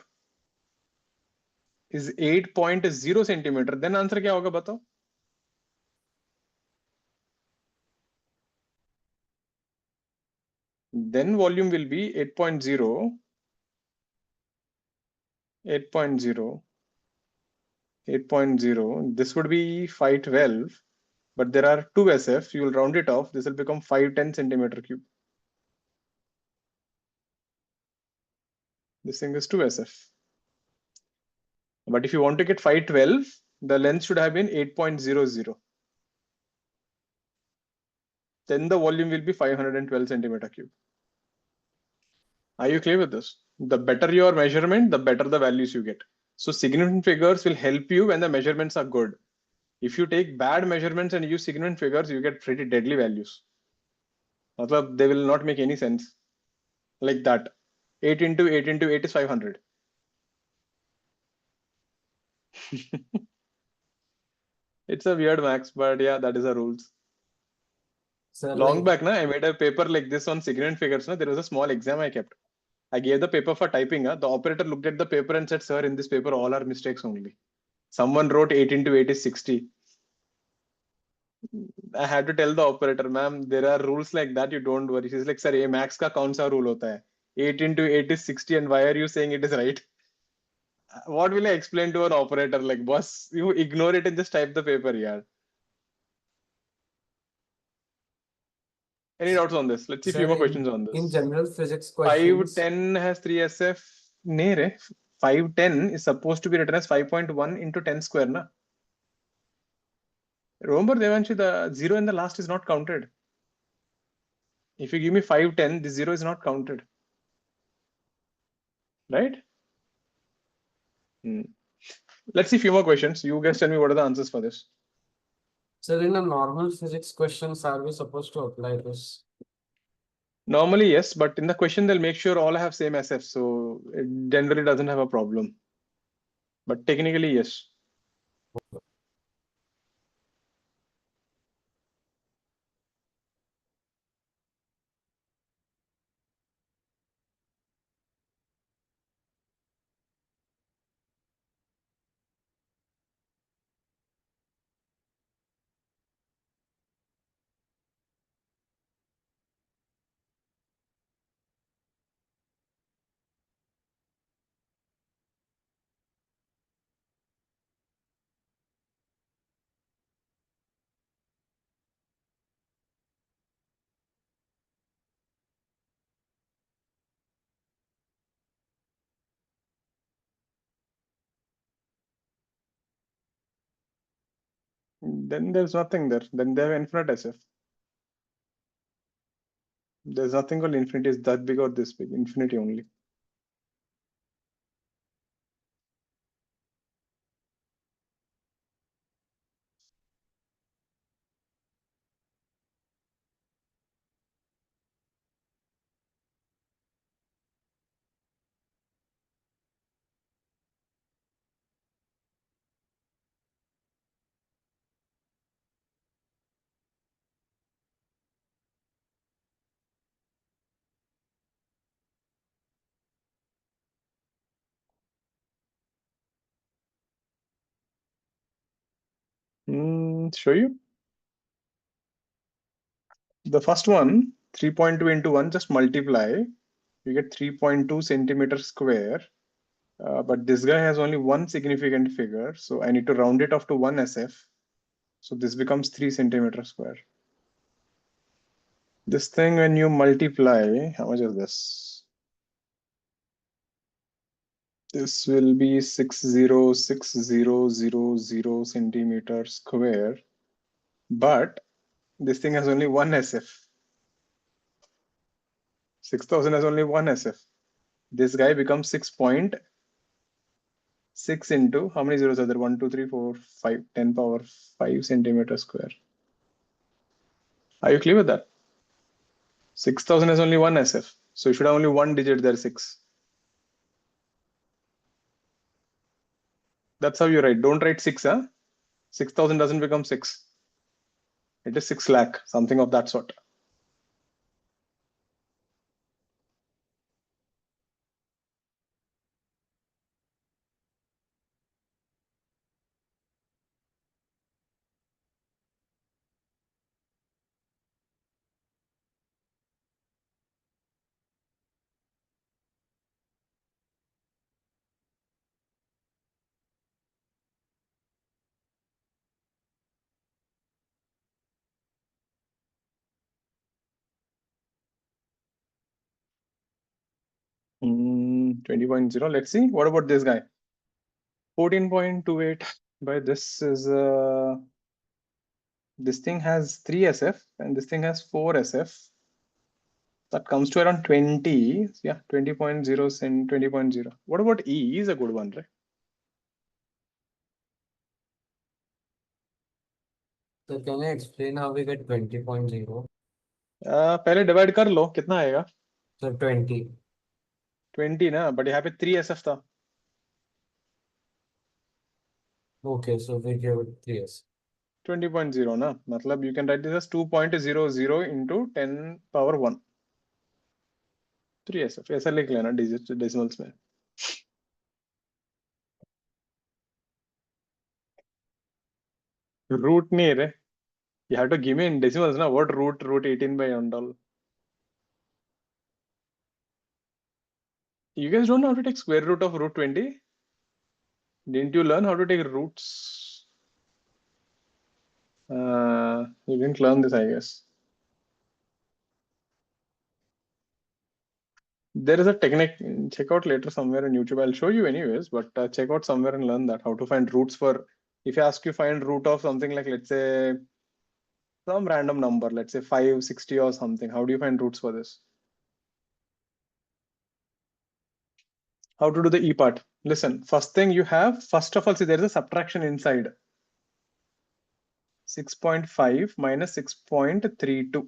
is 8.0 centimeter, then answer क्या होगा बताओ? Then volume will be 8.0, 8.0, 8.0. This would be 512, but there are two SF. You will round it off. This will become 510 centimeter cube. This thing is 2 SF. But if you want to get 512, the length should have been 8.00. Then the volume will be 512 centimeter cube. Are you clear with this? The better your measurement, the better the values you get. So significant figures will help you when the measurements are good. If you take bad measurements and use significant figures, you get pretty deadly values. Matlab, they will not make any sense. Like that. 8 into 8 into 8 is 500. It's a weird max, but yeah, that is the rules. Sir, Long like, back, na, I made a paper like this on significant figures. Na, there was a small exam I kept. I gave the paper for typing. The operator looked at the paper and said, "Sir, in this paper, all are mistakes only." Someone wrote 8 into 8 is 60. I had to tell the operator, ma'am, there are rules like that. You don't worry. She's like, sir, ये max का कौन सा rule होता है? 8 into 8 is 60, and why are you saying it is right? What will I explain to an operator? Like, boss, you ignore it and just type the paper, yeah. Any doubts on this? Let's see a few sir, more questions on in this. general physics questions, 510 has 3 SF. Nee, re. 510 is supposed to be written as 5.1 into 10 square, na? Remember, Devanshi, the 0 in the last is not counted. If you give me 510, the 0 is not counted. Right? Hmm. Let's see a few more questions. You guys tell me what are the answers for this. sir, in a normal physics questions, are we supposed to apply this? Normally, yes, but in the question, they'll make sure all have same SF, so it generally doesn't have a problem. But technically, yes. Then there's nothing there. Then they have infinite SF. There's nothing called infinity is that big or this big. Infinity only. Show you. The first one, 3.2 into 1, just multiply. You get 3.2 centimeters square. But this guy has only one significant figure, so I need to round it off to 1 SF. So this becomes 3 centimeters square. This thing, when you multiply, how much is this? This will be 606,000 centimeters square. But this thing has only one SF. 6,000 has only one SF. This guy becomes 6.6 into, how many zeros are there? 1, 2, 3, 4, 5, 10 power 5 centimeters square. Are you clear with that? 6,000 has only one SF. So you should have only one digit there, 6. That's how you write. Don't write 6, huh? 6,000 doesn't become 6. It is 6 lakh, something of that sort. Mm, 20.0. Let's see. What about this guy? 14.28. By this is this thing has 3 SF and this thing has 4 SF. That comes to around 20. Yeah, 20.0 and 20.0. What about E? E is a good one, right? So can I explain how we get 20.0? पहले divide कर लो कितना आएगा? So 20. 20 ना, but यहाँ पे 3 SF था. Okay, so we give it 3s. 20.0 ना, मतलब you can write this as 2.00 into 10 power 1. 3 SF ऐसा लिख लेना decimals में. Root नहीं रे. You have to give me in decimals ना. What root 18 by all. You guys don't know how to take square root of root 20? Didn't you learn how to take roots? You didn't learn this, I guess. There is a technique, check out later somewhere on YouTube. I'll show you anyways, but check out somewhere and learn that, how to find roots for, if you ask you find root of something like, let's say, some random number, let's say 560 or something. How do you find roots for this? How to do the E part? Listen, first thing you have, first of all, see there is a subtraction inside. 6.5 minus 6.32.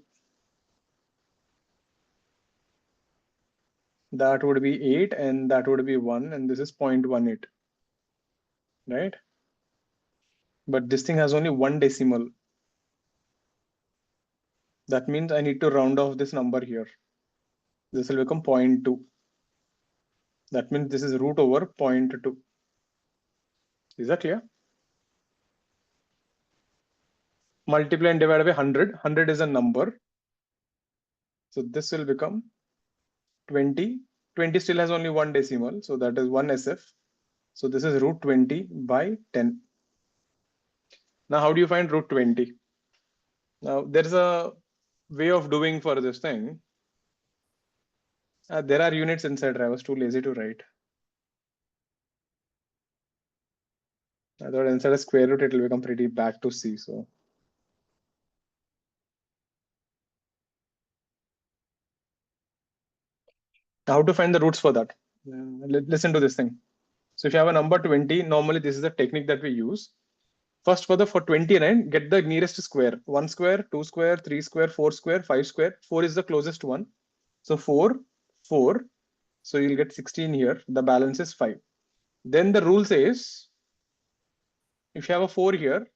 That would be 8 and that would be 1 and this is 0.18, right? But this thing has only one decimal. That means I need to round off this number here. This will become 0.2. That means this is root over 0.2. Is that clear? Multiply and divide by 100. 100 is a number. So this will become 20. 20 still has only one decimal. So that is 1 SF. So this is root 20 by 10. Now, how do you find root 20? Now, there's a way of doing for this thing. There are units inside. I was too lazy to write. I thought inside a square root, it will become pretty bad to see. So how to find the roots for that? Listen to this thing. So if you have a number 20, normally this is the technique that we use. First, for 29, get the nearest square. 1 square, 2 square, 3 square, 4 square, 5 square. 4 is the closest one. So 4, 4. So you'll get 16 here. The balance is 5. Then the rule says, if you have a 4 here,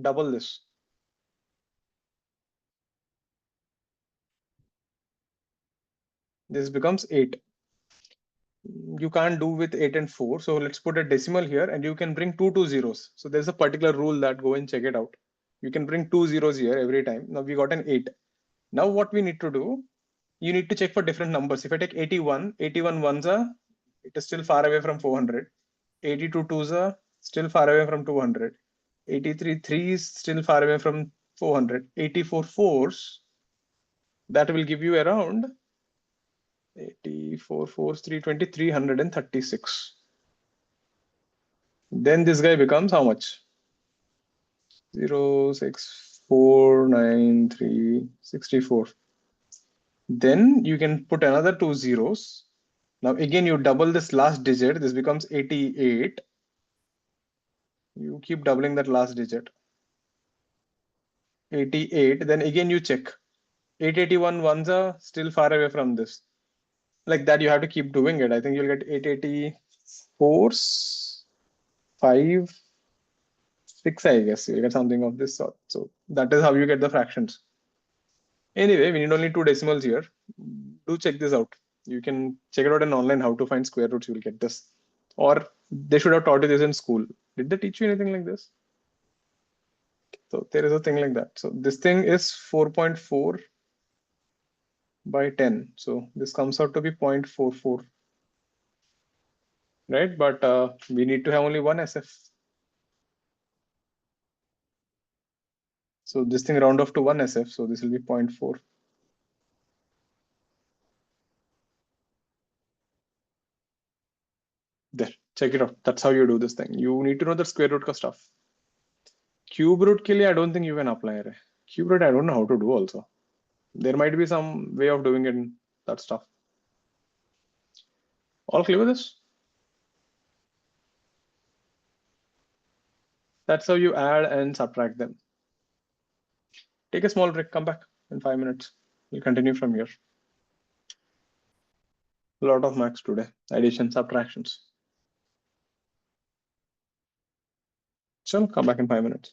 double this. This becomes 8. you can't do with 8 and 4. So let's put a decimal here, and you can bring two zeros. So there's a particular rule that go and check it out. You can bring two zeros here every time. Now we got an 8. Now what we need to do, you need to check for different numbers. If I take 81, 81 ones are, it is still far away from 400. 82 twos are still far away from 200. 83 threes still far away from 400. 84 fours, that will give you around 84 fours, 320, 336. Then this guy becomes how much? 0, 6, 4, 9, 3, 64. Then you can put another two zeros. Now again, you double this last digit. This becomes 88. You keep doubling that last digit. 88. Then again, you check. 881 ones are still far away from this. Like that, you have to keep doing it. I think you'll get 884s, 5, 6, I guess. You get something of this sort. So that is how you get the fractions. Anyway, we need only two decimals here. Do check this out. You can check it out in online how to find square roots. You will get this. Or they should have taught you this in school. Did they teach you anything like this? So there is a thing like that. So this thing is 4.4 by 10. So this comes out to be 0.44, right? But we need to have only one SF. So this thing round off to one SF. So this will be 0.4. There, check it out. That's how you do this thing. You need to know the square root ka stuff. Cube root ke liye, I don't think you can apply it. Cube root, I don't know how to do also. There might be some way of doing it in that stuff. All clear with this? That's how you add and subtract them. Take a small break, come back in 5 minutes. We'll continue from here. A lot of maths today, addition, subtractions. So come back in 5 minutes.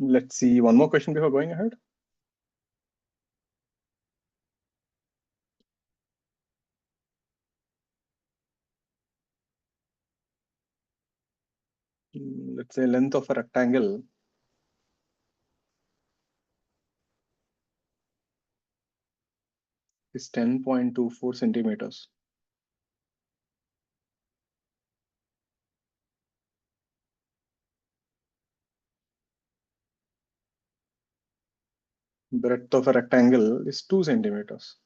Let's see one more question before going ahead. Let's say length of a rectangle is 10.24 centimeters. Breadth of a rectangle is 2 centimeters.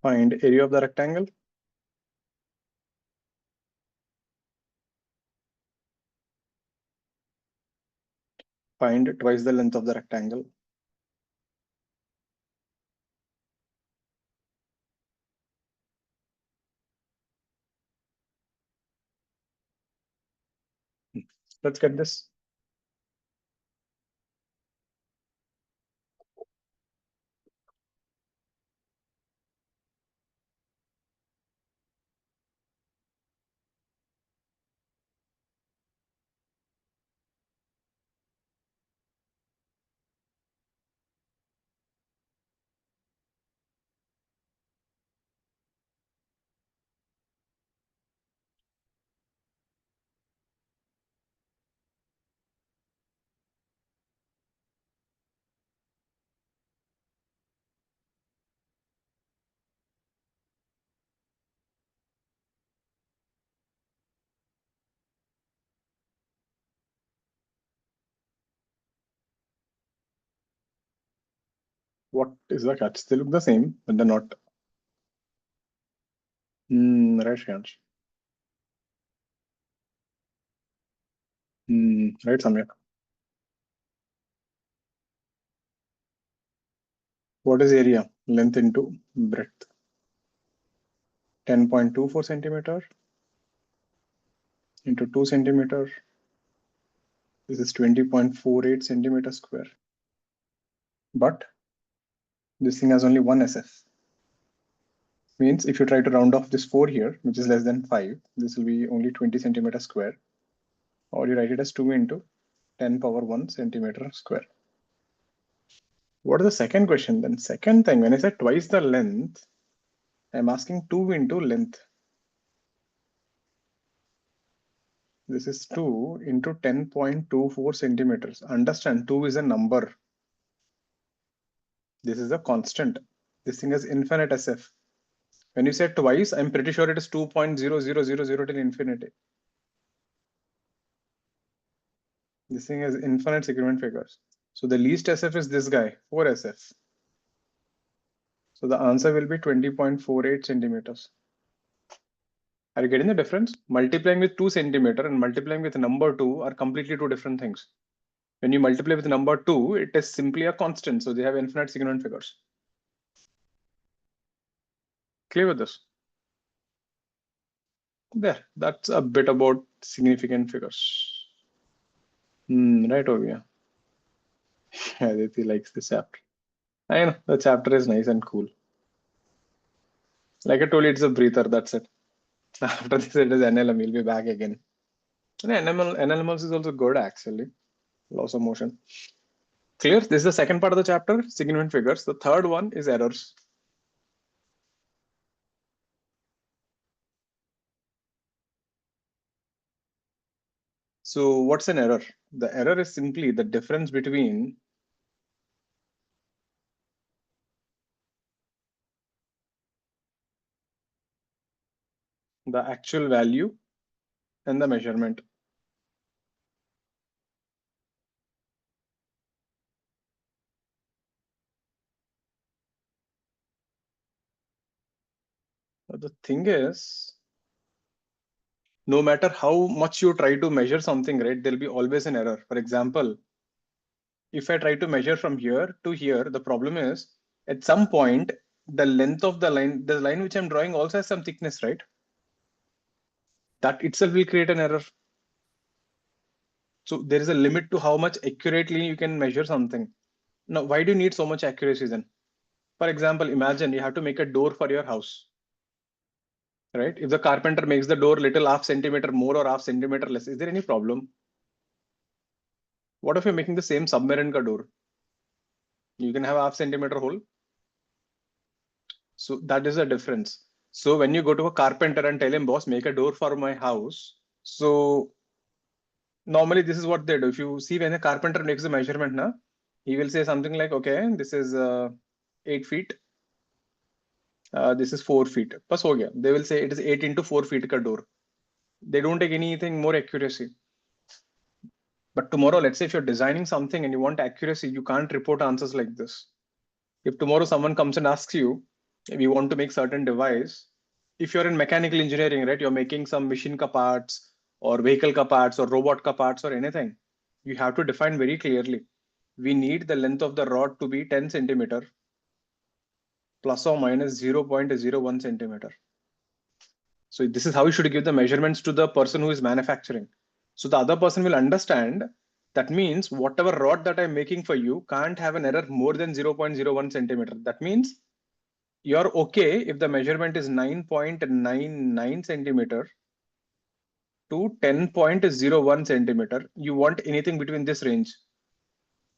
Find area of the rectangle. Find twice the length of the rectangle. Let's get this. What is the catch? They look the same, but they're not. Right, Shreyans. Right, Samyak. What is area? Length into breadth. 10.24 centimeter into 2 centimeter. This is 20.48 centimeter square. But this thing has only one SF. Means if you try to round off this 4 here, which is less than 5, this will be only 20 centimeter square. Or you write it as 2 into 10 power 1 centimeter square. What is the second question then? Second thing, when I said twice the length, I'm asking 2 into length. This is 2 into 10.24 centimeters. Understand, 2 is a number. This is a constant. This thing has infinite SF. When you say twice, I'm pretty sure it is 2.0000 till infinity. This thing has infinite Sigmoid figures. So the least SF is this guy, 4 SF. So the answer will be 20.48 centimeters. Are you getting the difference? Multiplying with 2 centimeter and multiplying with number 2 are completely two different things. When you multiply with number 2, it is simply a constant. So they have infinite Sigmoid figures. Clear with this? There, that's a bit about significant figures. Right over here. Aditi likes this chapter. I know the chapter is nice and cool. Like I told you, it's a breather. That's it. After this, it is NLM. We'll be back again. And NLMs is also good actually. Loss of motion. Clear? This is the second part of the chapter, significant figures. The third one is errors. So what's an error? The error is simply the difference between the actual value and the measurement. But the thing is, no matter how much you try to measure something, right, there'll be always an error. For example, if I try to measure from here to here, the problem is at some point, the length of the line which I'm drawing also has some thickness, right? That itself will create an error. So there is a limit to how much accurately you can measure something. Now, why do you need so much accuracy then? For example, imagine you have to make a door for your house, right? If the carpenter makes the door little half centimeter more or half centimeter less, is there any problem? What if you're making the same submarine ka door? You can have half centimeter hole. So that is the difference. So when you go to a carpenter and tell him, boss, make a door for my house. So normally this is what they do. If you see when a carpenter makes the measurement, na, he will say something like, okay, this is 8 feet. This is 4 feet. Bas ho gaya. They will say it is 8 into 4 feet ka door. They don't take anything more accuracy. But tomorrow, let's say if you're designing something and you want accuracy, you can't report answers like this. If tomorrow someone comes and asks you, if you want to make certain device, if you're in mechanical engineering, right, you're making some machine ka parts or vehicle ka parts or robot ka parts or anything, you have to define very clearly. We need the length of the rod to be 10 centimeter plus or minus 0.01 centimeter. So this is how you should give the measurements to the person who is manufacturing. So the other person will understand that means whatever rod that I'm making for you can't have an error more than 0.01 centimeter. That means you're okay if the measurement is 9.99 centimeter to 10.01 centimeter. You want anything between this range.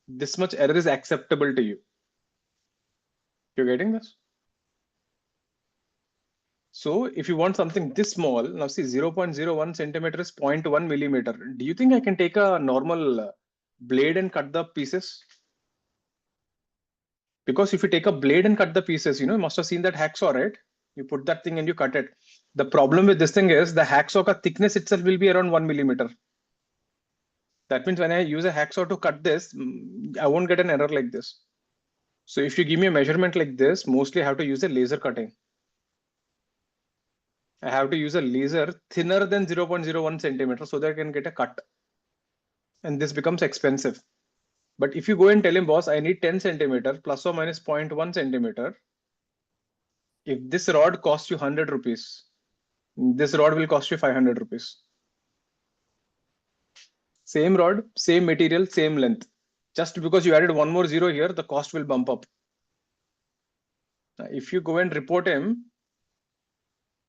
This much error is acceptable to you. You're getting this? So if you want something this small, now see 0.01 centimeter is 0.1 millimeter. Do you think I can take a normal blade and cut the pieces? Because if you take a blade and cut the pieces, you must have seen that hacksaw, right? You put that thing and you cut it. The problem with this thing is the hacksaw ka thickness itself will be around 1 millimeter. That means when I use a hacksaw to cut this, I won't get an error like this. So if you give me a measurement like this, mostly I have to use a laser cutting. I have to use a laser thinner than 0.01 centimeter so that I can get a cut. And this becomes expensive. But if you go and tell him, boss, I need 10 centimeter plus or minus 0.1 centimeter. If this rod costs you 100 rupees, this rod will cost you 500 rupees. Same rod, same material, same length. Just because you added one more zero here, the cost will bump up. Now, if you go and report him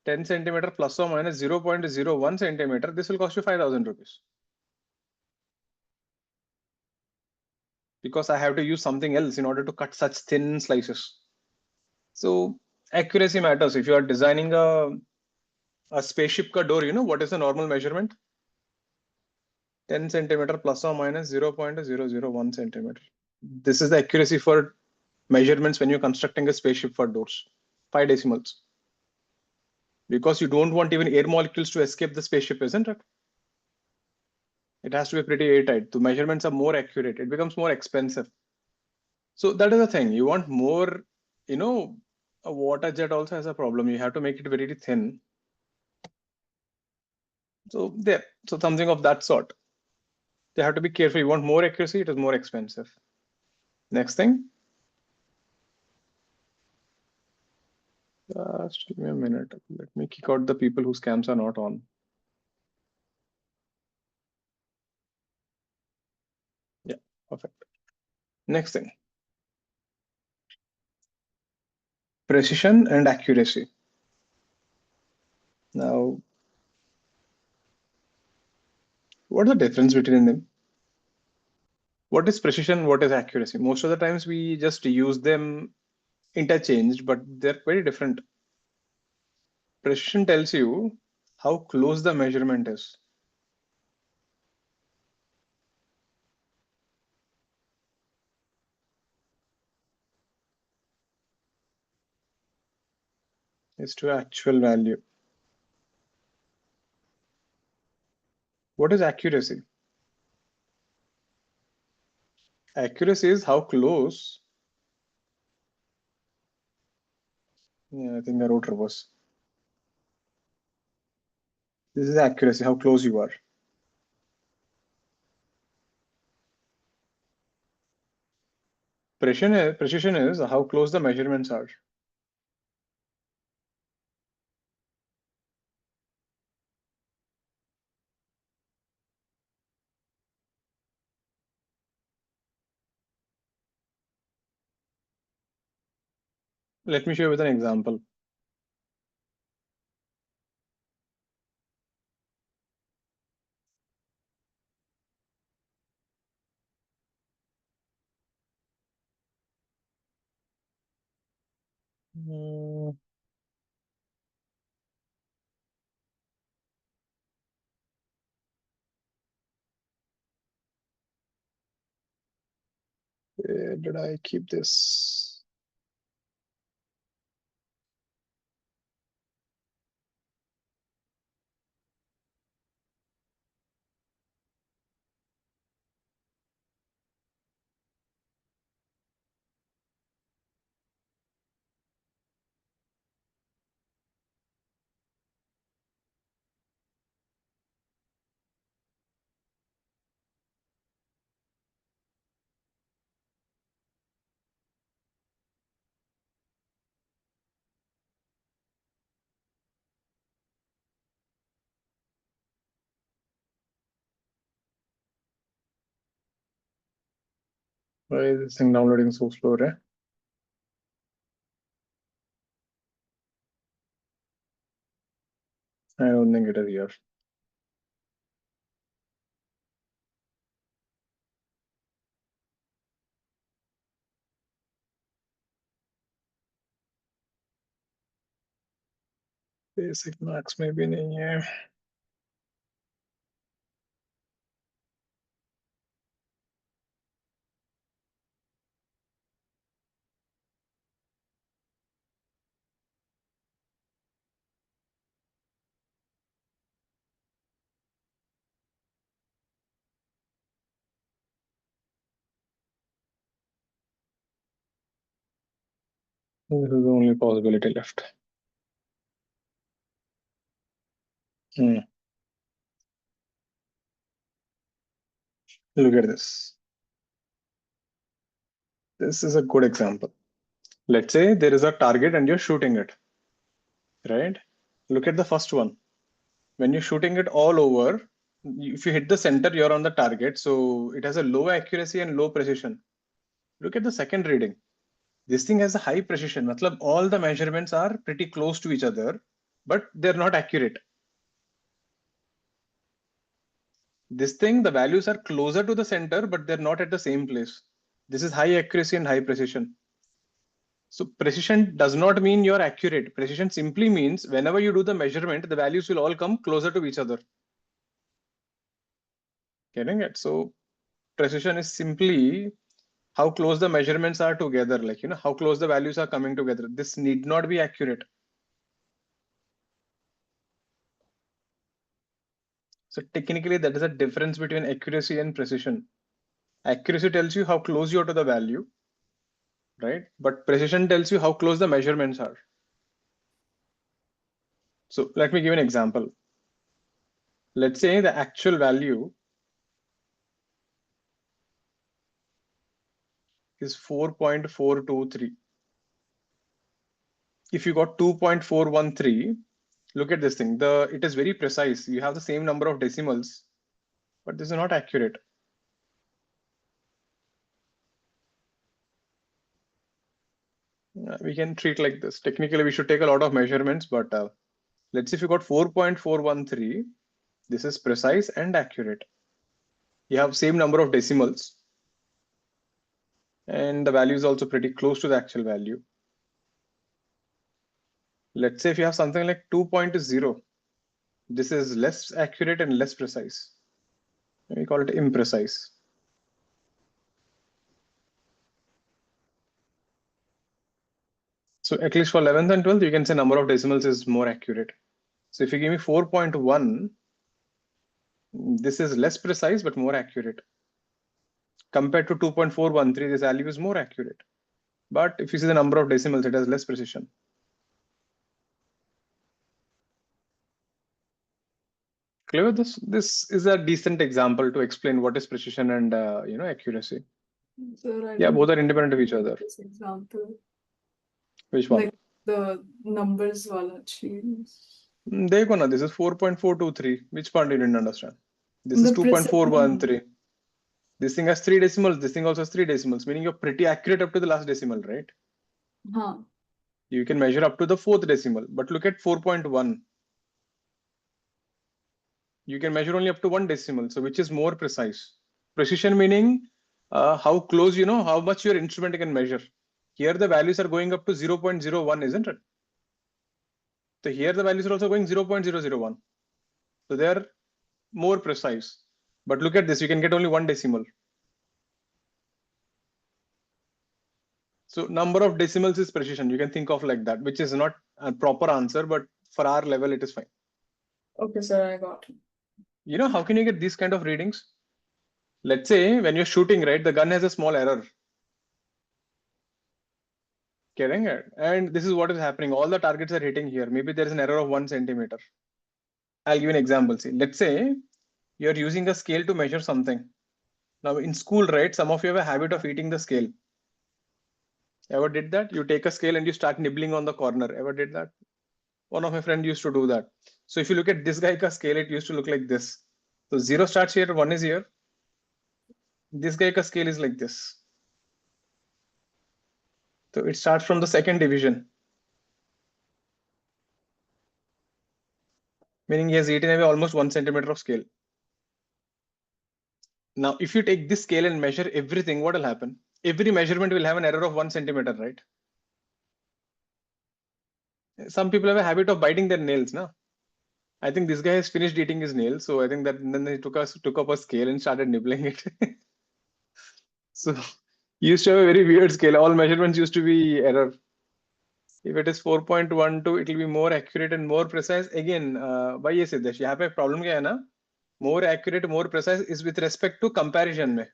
10 centimeter plus or minus 0.01 centimeter, this will cost you 5,000 rupees. Because I have to use something else in order to cut such thin slices. So accuracy matters. If you are designing a spaceship ka door, what is the normal measurement? 10 centimeter plus or minus 0.001 centimeter. This is the accuracy for measurements when you're constructing a spaceship for doors, 5 decimals. Because you don't want even air molecules to escape the spaceship, isn't it? It has to be pretty airtight. The measurements are more accurate. It becomes more expensive. So that is the thing. You want more, a water jet also has a problem. You have to make it very thin. So there, so something of that sort. They have to be careful. You want more accuracy, it is more expensive. Next thing. Just give me a minute. Let me kick out the people whose cams are not on. Yeah, perfect. Next thing. Precision and accuracy. Now, what is the difference between them? What is precision? What is accuracy? Most of the times we just use them interchanged, but they're very different. Precision tells you how close the measurement is. Is to actual value. What is accuracy? Accuracy is how close. Yeah, I think I wrote reverse. This is accuracy, how close you are. Precision is how close the measurements are. Let me show you with an example. Where did I keep this? Why is this thing downloading so slow, right? I don't think it is here. Basic max maybe नहीं है. This is the only possibility left. Look at this. This is a good example. Let's say there is a target and you're shooting it, right? Look at the first one. When you're shooting it all over, if you hit the center, you're on the target. So it has a low accuracy and low precision. Look at the second reading. This thing has a high precision. Matlab, all the measurements are pretty close to each other, but they're not accurate. This thing, the values are closer to the center, but they're not at the same place. This is high accuracy and high precision. So precision does not mean you're accurate. Precision simply means whenever you do the measurement, the values will all come closer to each other. Getting it? So precision is simply how close the measurements are together, like, how close the values are coming together. This need not be accurate. So technically, that is a difference between accuracy and precision. Accuracy tells you how close you are to the value, right? But precision tells you how close the measurements are. So let me give an example. Let's say the actual value is 4.423. If you got 2.413, look at this thing. It is very precise. You have the same number of decimals, but this is not accurate. We can treat like this. Technically, we should take a lot of measurements, but let's say if you got 4.413, this is precise and accurate. You have same number of decimals, and the value is also pretty close to the actual value. Let's say if you have something like 2.0, this is less accurate and less precise. We call it imprecise. So at least for 11th and 12th, you can say number of decimals is more accurate. So if you give me 4.1, this is less precise but more accurate. Compared to 2.413, this value is more accurate. But if you see the number of decimals, it has less precision. Clear with this? This is a decent example to explain what is precision and accuracy. Sir, I Yeah, don't both are independent of each get other. this example. Which one? Like the numbers wala cheese. Dekho na, this is 4.423. Which part you didn't understand? This is The precision. 2.413. This thing has 3 decimals. This thing also has 3 decimals, meaning you're pretty accurate up to the last decimal, right? Huh. You can measure up to the 4th decimal, but look at 4.1. You can measure only up to 1 decimal. So which is more precise? Precision meaning how close, how much your instrument can measure. Here the values are going up to 0.01, isn't it? So here the values are also going 0.001. So they are more precise. But look at this, you can get only 1 decimal. So number of decimals is precision. You can think of like that, which is not a proper answer, but for our level, it is fine. Okay, sir, I got it. How can you get these kind of readings? Let's say when you're shooting, right, the gun has a small error. Getting it? And this is what is happening. All the targets are hitting here. Maybe there is an error of 1 centimeter. I'll give you an example. See, let's say you're using a scale to measure something. Now in school, right, some of you have a habit of eating the scale. Ever did that? You take a scale and you start nibbling on the corner. Ever did that? One of my friends used to do that. So if you look at this guy ka scale, it used to look like this. So 0 starts here, 1 is here. This guy ka scale is like this. So it starts from the 2nd division. Meaning he has eaten away almost 1 centimeter of scale. Now, if you take this scale and measure everything, what will happen? Every measurement will have an error of 1 centimeter, right? Some people have a habit of biting their nails, no? I think this guy has finished eating his nails, so I think that then he took up a scale and started nibbling it. So he used to have a very weird scale. All measurements used to be error. If it is 4.12, it will be more accurate and more precise. Again, why is it that you have a problem? Kya hai na? More accurate, more precise is with respect to comparison. Mein.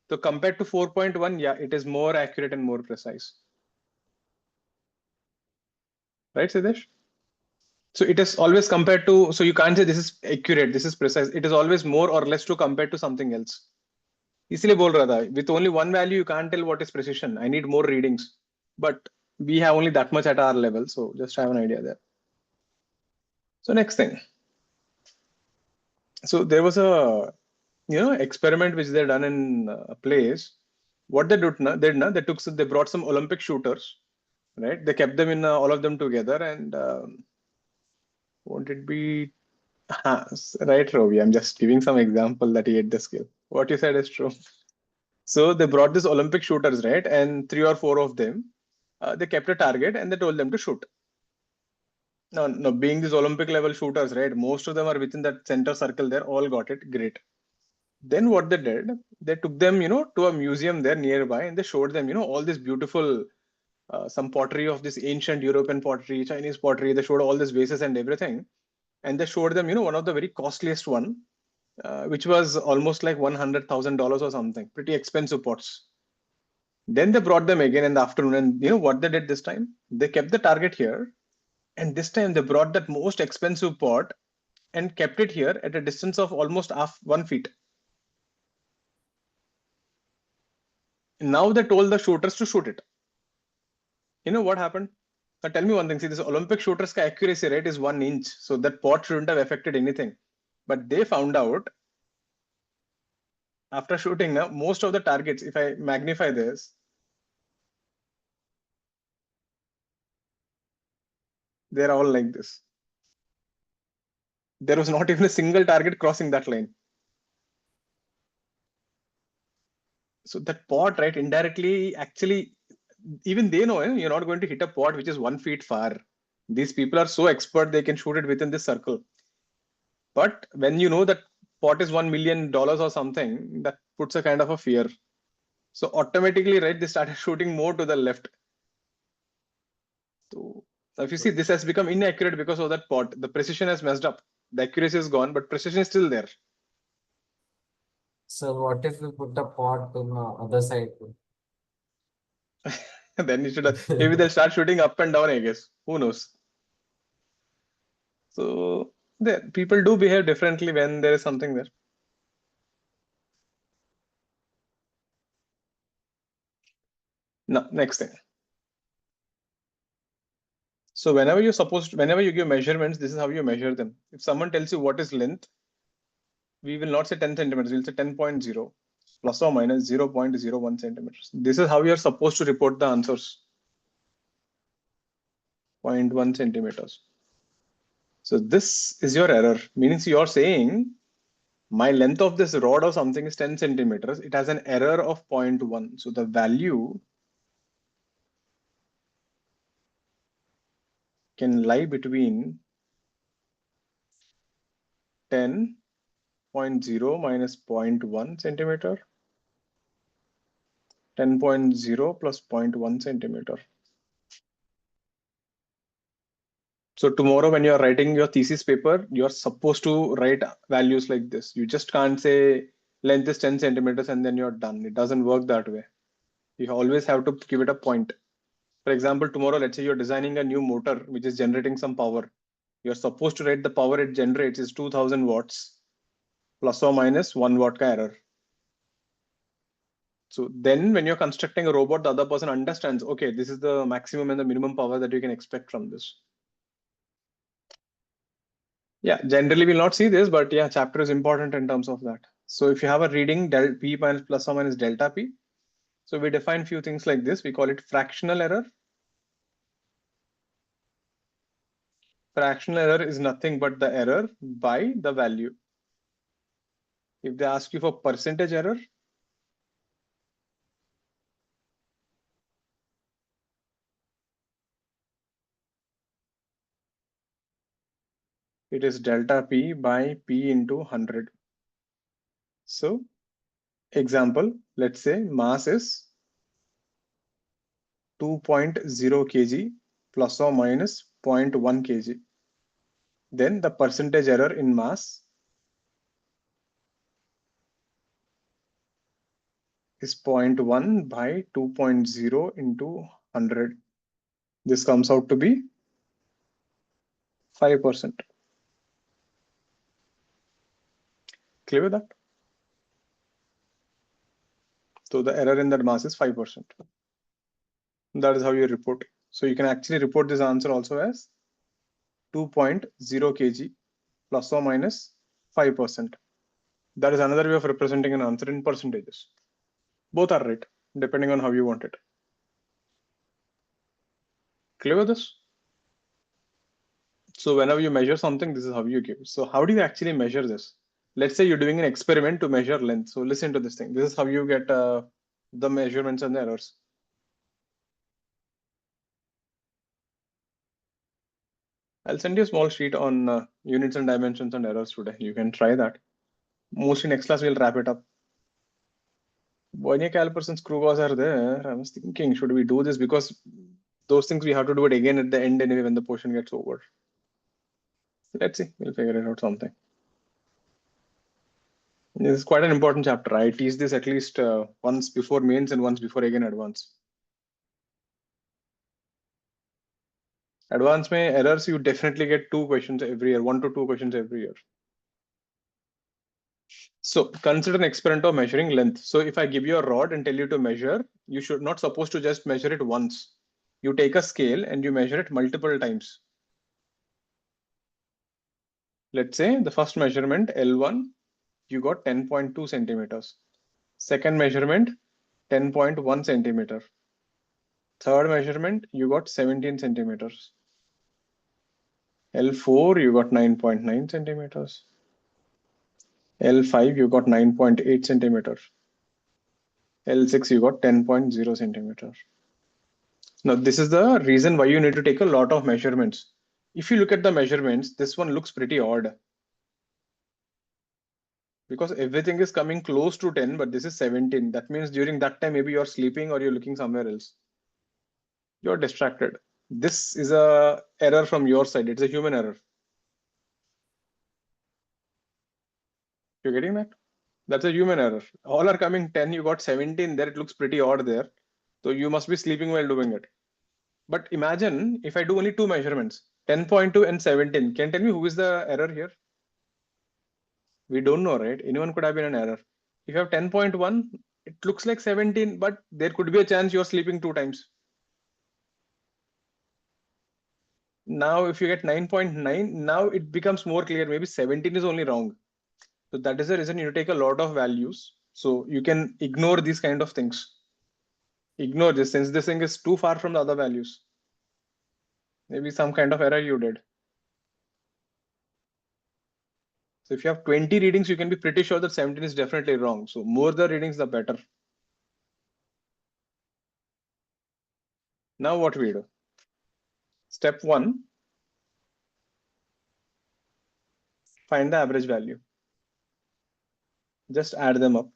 So compared to 4.1, yeah, it is more accurate and more precise. Right, Siddesh? So it is always compared to, so you can't say this is accurate, this is precise. It is always more or less to compare to something else. इसलिए बोल रहा था, with only one value, you can't tell what is precision. I need more readings. But we have only that much at our level. So just have an idea there. So next thing. So there was a experiment which they done in a place. What they did, they brought some Olympic shooters, right? They kept them in all of them together, and won't it be right, Robbie? I'm just giving some example that he ate the skill. What you said is true. So they brought these Olympic shooters, right? And 3 or 4 of them, they kept a target and they told them to shoot. Now, being these Olympic level shooters, right? Most of them are within that center circle there, all got it. Great. Then what they did, they took them, to a museum there nearby and they showed them, all this beautiful, some pottery of this ancient European pottery, Chinese pottery. They showed all these vases and everything. And they showed them, one of the very costliest one, which was almost like $100,000 or something, pretty expensive pots. Then they brought them again in the afternoon, and what they did this time? They kept the target here, and this time they brought that most expensive pot and kept it here at a distance of almost 1 feet. Now they told the shooters to shoot it. You know what happened? Now tell me one thing. See, this Olympic shooters' accuracy rate is 1 inch, so that pot shouldn't have affected anything. But they found out after shooting now, most of the targets, if I magnify this, they're all like this. There was not even a single target crossing that line. So that pot, right, indirectly, actually, even they know you're not going to hit a pot which is 1 feet far. These people are so expert, they can shoot it within this circle. But when you know that pot is $1 million or something, that puts a kind of a fear. So automatically, right, they started shooting more to the left. So if you see, this has become inaccurate because of that pot. The precision has messed up. The accuracy is gone, but precision is still there. So what if we put the pot on the other side? Then you should maybe they'll start shooting up and down, I guess. Who knows? So People do behave differently when there is something there. Now, next thing. So whenever you give measurements, this is how you measure them. If someone tells you what is length, we will not say 10 centimeters, we'll say 10.0 plus or minus 0.01 centimeters. This is how you're supposed to report the answers. 0.1 centimeters. So this is your error, meaning you're saying my length of this rod or something is 10 centimeters. It has an error of 0.1. So the value can lie between 10.0 minus 0.1 centimeter, 10.0 plus 0.1 centimeter. So tomorrow when you're writing your thesis paper, you're supposed to write values like this. You just can't say length is 10 centimeters and then you're done. It doesn't work that way. You always have to give it a point. For example, tomorrow, let's say you're designing a new motor which is generating some power. You're supposed to write the power it generates is 2000 watts plus or minus 1 watt ka error. So then when you're constructing a robot, the other person understands, okay, this is the maximum and the minimum power that you can expect from this. Yeah, generally we'll not see this, but yeah, chapter is important in terms of that. So if you have a reading del P minus plus or minus delta P, so we define few things like this. We call it fractional error. Fractional error is nothing but the error by the value. If they ask you for percentage error, it is delta P by P into 100. So example, let's say mass is 2.0 kg plus or minus 0.1 kg. Then the percentage error in mass is 0.1 by 2.0 into 100. This comes out to be 5%. Clear with that? So the error in that mass is 5%. That is how you report. So you can actually report this answer also as 2.0 kg plus or minus 5%. That is another way of representing an answer in percentages. Both are right, depending on how you want it. Clear with this? So whenever you measure something, this is how you give. So how do you actually measure this? Let's say you're doing an experiment to measure length. So listen to this thing. This is how you get the measurements and the errors. I'll send you a small sheet on units and dimensions and errors today. You can try that. Mostly next class, we'll wrap it up. Vernier calipers and screw gauges are there. I was thinking, should we do this? Because those things we have to do it again at the end anyway when the portion gets over. Let's see, we'll figure it out something. This is quite an important chapter. I teach this at least once before mains and once before again advanced. Advanced mein errors, you definitely get 2 questions every year, 1 to 2 questions every year. So consider an experiment of measuring length. So if I give you a rod and tell you to measure, you should not supposed to just measure it once. You take a scale and you measure it multiple times. Let's say the first measurement L1, you got 10.2 centimeters. Second measurement, 10.1 centimeter. Third measurement, you got 17 centimeters. L4, you got 9.9 centimeters. L5, you got 9.8 centimeters. L6, you got 10.0 centimeters. Now, this is the reason why you need to take a lot of measurements. If you look at the measurements, this one looks pretty odd. Because everything is coming close to 10, but this is 17. That means during that time, maybe you're sleeping or you're looking somewhere else. You're distracted. This is a error from your side. It's a human error. You're getting that? That's a human error. All are coming 10, you got 17 there. It looks pretty odd there. So you must be sleeping while doing it. But imagine if I do only 2 measurements, 10.2 and 17. Can you tell me who is the error here? We don't know, right? Anyone could have been an error. If you have 10.1, it looks like 17, but there could be a chance you're sleeping 2 times. Now, if you get 9.9, now it becomes more clear. Maybe 17 is only wrong. So that is the reason you take a lot of values. So you can ignore these kind of things. Ignore this since this thing is too far from the other values. Maybe some kind of error you did. So if you have 20 readings, you can be pretty sure that 17 is definitely wrong. So more the readings, the better. Now what we do? Step 1, find the average value. Just add them up.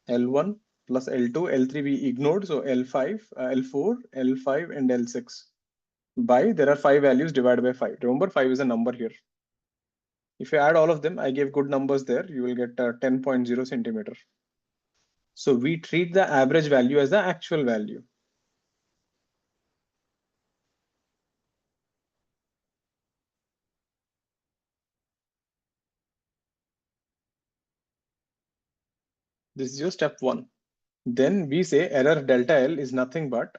L1 plus L2, L3 we ignored. So L5, L4, L5 and L6. By, there are 5 values divided by 5. Remember 5 is a number here. If you add all of them, I gave good numbers there. You will get 10.0 centimeter. So we treat the average value as the actual value. This is your step 1. Then we say error delta L is nothing but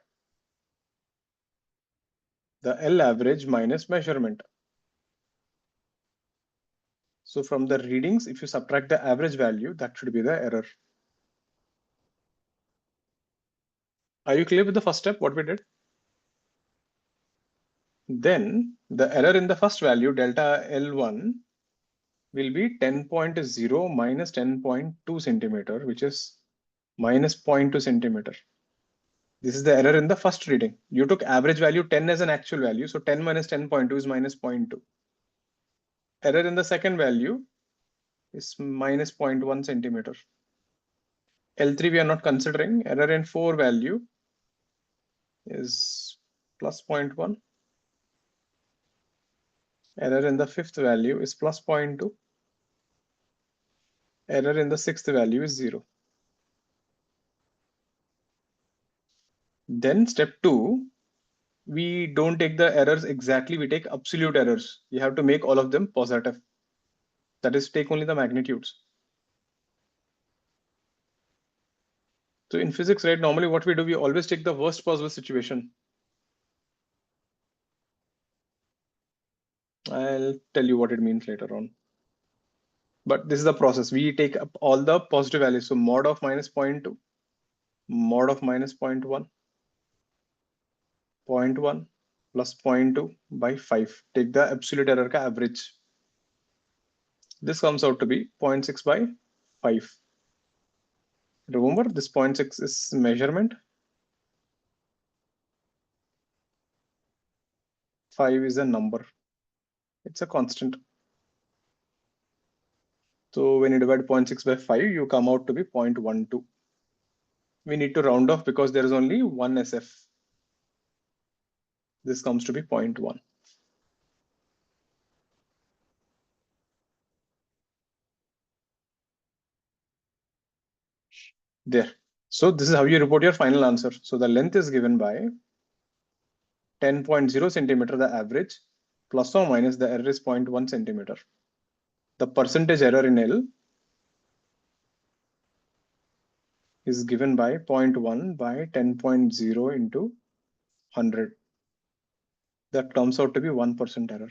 the L average minus measurement. So from the readings, if you subtract the average value, that should be the error. Are you clear with the first step, what we did? Then the error in the first value, delta L1, will be 10.0 minus 10.2 centimeter, which is minus 0.2 centimeter. This is the error in the first reading. You took average value 10 as an actual value. So 10 minus 10.2 is minus 0.2. Error in the second value is minus 0.1 centimeter. L3 we are not considering. Error in 4 value is plus 0.1. Error in the fifth value is plus 0.2. Error in the sixth value is 0. Then step 2, we don't take the errors exactly, we take absolute errors. You have to make all of them positive. That is, take only the magnitudes. So in physics, right, normally what we do, we always take the worst possible situation. I'll tell you what it means later on. But this is the process. We take up all the positive values. So mod of minus 0.2, mod of minus 0.1, 0.1 plus 0.2 by 5. Take the absolute error ka average. This comes out to be 0.6 by 5. Remember, this 0.6 is measurement. 5 is a number. It's a constant. So when you divide 0.6 by 5, you come out to be 0.12. We need to round off because there is only one SF. This comes to be 0.1. There. So this is how you report your final answer. So the length is given by 10.0 centimeter, the average, plus or minus the error is 0.1 centimeter. The percentage error in L is given by 0.1 by 10.0 into 100. That comes out to be 1% error.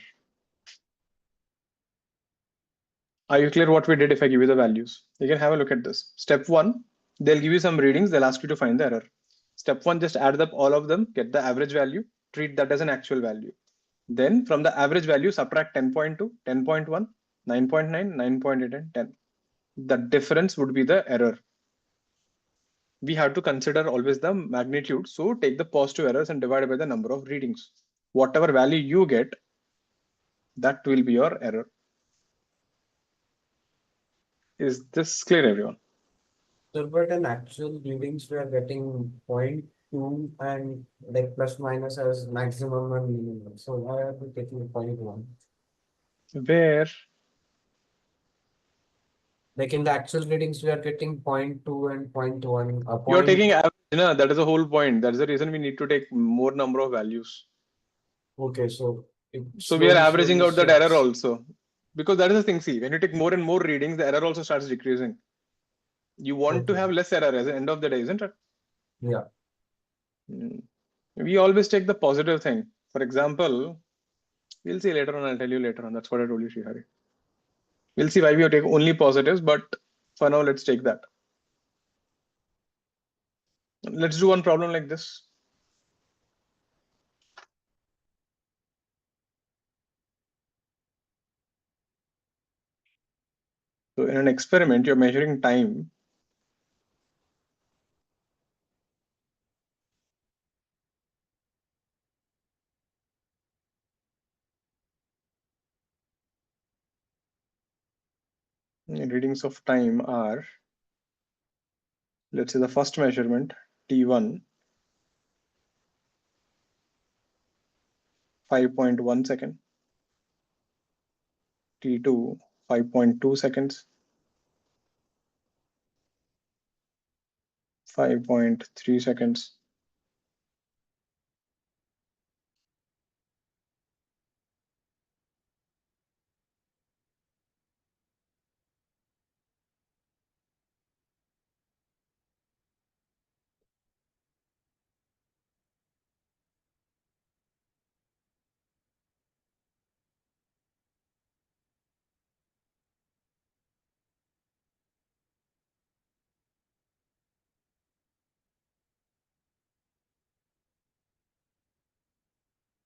Are you clear what we did if I give you the values? You can have a look at this. Step 1, they'll give you some readings. They'll ask you to find the error. Step 1, just add up all of them, get the average value, treat that as an actual value. Then from the average value, subtract 10.2, 10.1, 9.9, 9.8, and 10. The difference would be the error. We have to consider always the magnitude. So take the positive errors and divide by the number of readings. Whatever value you get, that will be your error. Is this clear, everyone? So, but in actual readings, we are getting 0.2 and like plus minus as maximum and minimum. So why are we taking 0.1? Where? Like in the actual readings, we are getting 0.2 and 0.1. You're taking average, that is the whole point. That's the reason we need to take more number of values. Okay, so it So we are slowly, averaging slowly out that error shifts. also. Because that is the thing, see, when you take more and more readings, the error also starts decreasing. You want to Okay. have less error at the end of the day, isn't it? Yeah. We always take the positive thing. For example, we'll see later on, I'll tell you later on. That's what I told you, Srihari. We'll see why we take only positives, but for now, let's take that. Let's do one problem like this. So in an experiment, you're measuring time. Readings of time are, let's say the first measurement, T1, 5.1 second, T2, 5.2 seconds, 5.3 seconds,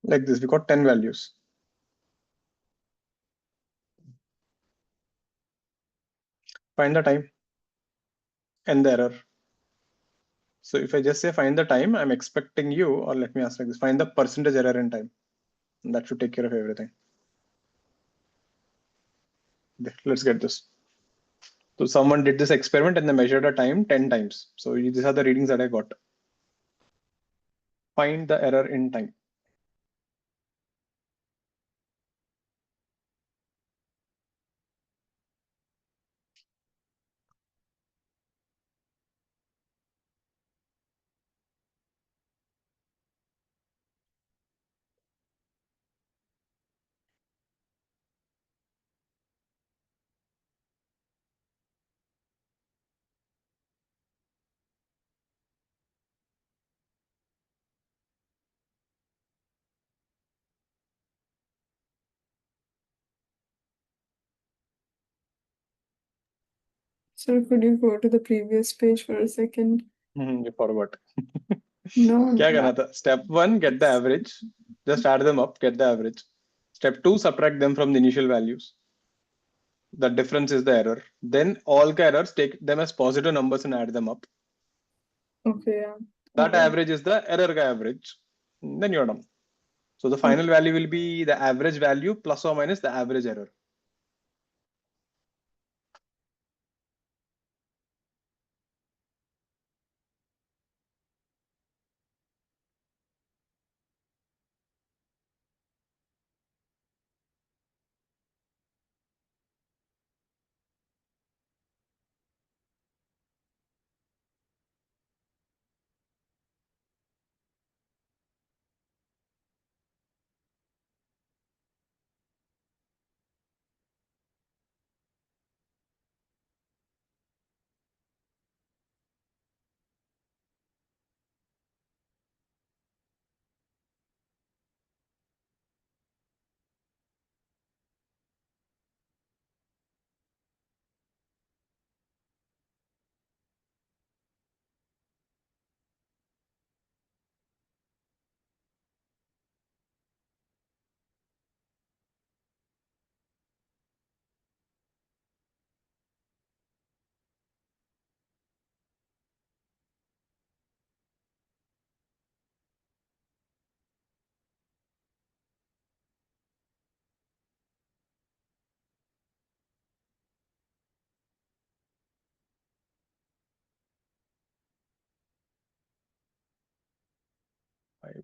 like this. We got 10 values. Find the time and the error. So if I just say find the time, I'm expecting you, or let me ask like this, find the percentage error in time. And that should take care of everything. Let's get this. So someone did this experiment and they measured a time 10 times. So these are the readings that I got. Find the error in time. So could you go to the previous page for a second? You forgot. No, क्या करना not था? Step 1, get the average. Just add them up, get the average. Step 2, subtract them from the initial values. The difference is the error. Then all ka errors, take them as positive numbers and add them up. okay. Yeah. That Okay. average is the error ka average. Then you're done. So the final value will be the average value plus or minus the average error.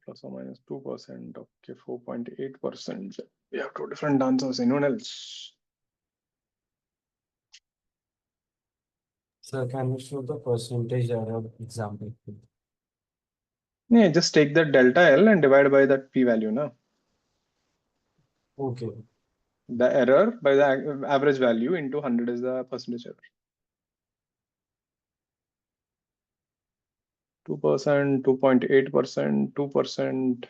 Plus or minus 2%. Okay, 4.8%. We have two different answers. Anyone else? So can you show the percentage error example? Yeah, just take the delta L and divide by that p value now. Okay. The error by the average value into 100 is the percentage error. 2%, 2.8%, 2%,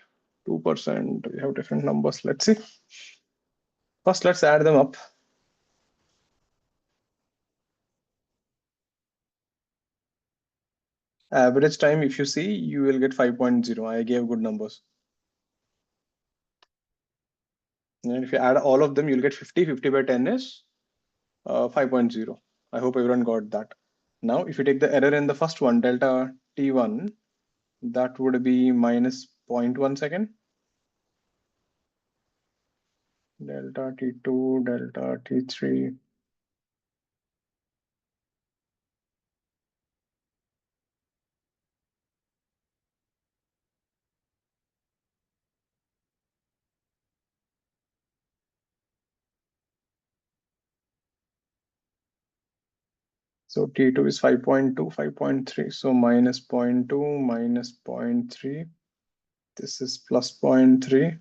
2%. We have different numbers. Let's see. First, let's add them up. Average time, if you see, you will get 5.0. I gave good numbers. And if you add all of them, you'll get 50. 50 by 10 is 5.0. I hope everyone got that. Now, if you take the error in the first one, delta T1, that would be minus 0.1 second. Delta T2, delta T3. So T2 is 5.2, 5.3. So minus 0.2, minus 0.3. This is plus 0.3.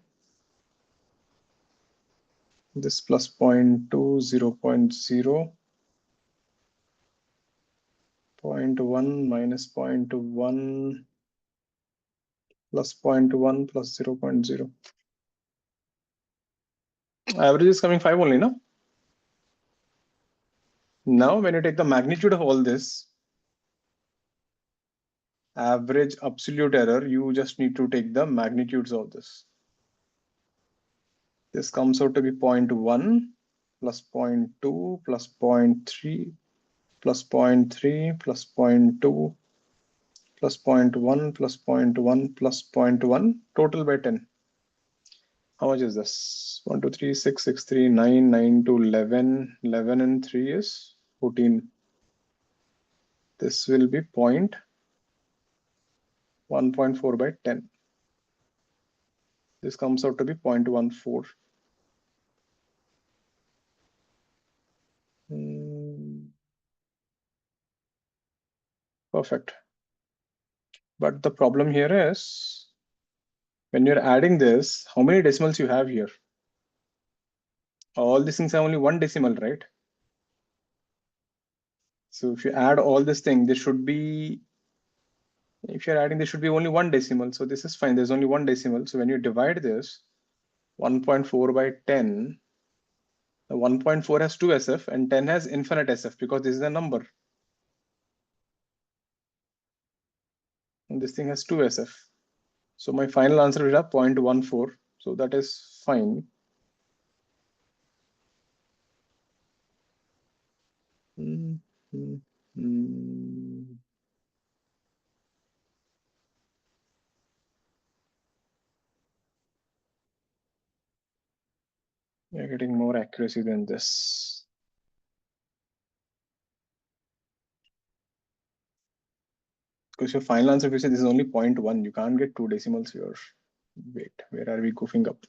This plus 0.2, 0.0. 0.1 minus 0.1 plus 0.1 plus 0.0. Average is coming 5 only, no? Now, when you take the magnitude of all this, average absolute error, you just need to take the magnitudes of this. This comes out to be 0.1 plus 0.2 plus 0.3 plus 0.3 plus 0.2 plus 0.1 plus 0.1 plus 0.1 total by 10. How much is this? 1, 2, 3, 6, 6, 3, 9, 9, 2, 11. 11 and 3 is 14. This will be 1.4 by 10. This comes out to be 0.14. Perfect. But the problem here is when you're adding this, how many decimals you have here? All these things have only one decimal, right? So if you add all this thing, there should be, if you're adding, there should be only one decimal. So this is fine. There's only one decimal. So when you divide this, 1.4 by 10, the 1.4 has 2 SF and 10 has infinite SF because this is a number. And this thing has 2 SF. So my final answer will have 0.14. So that is fine. You're getting more accuracy than this. Because your final answer, if you say this is only 0.1, you can't get 2 decimals here. Wait, where are we goofing up?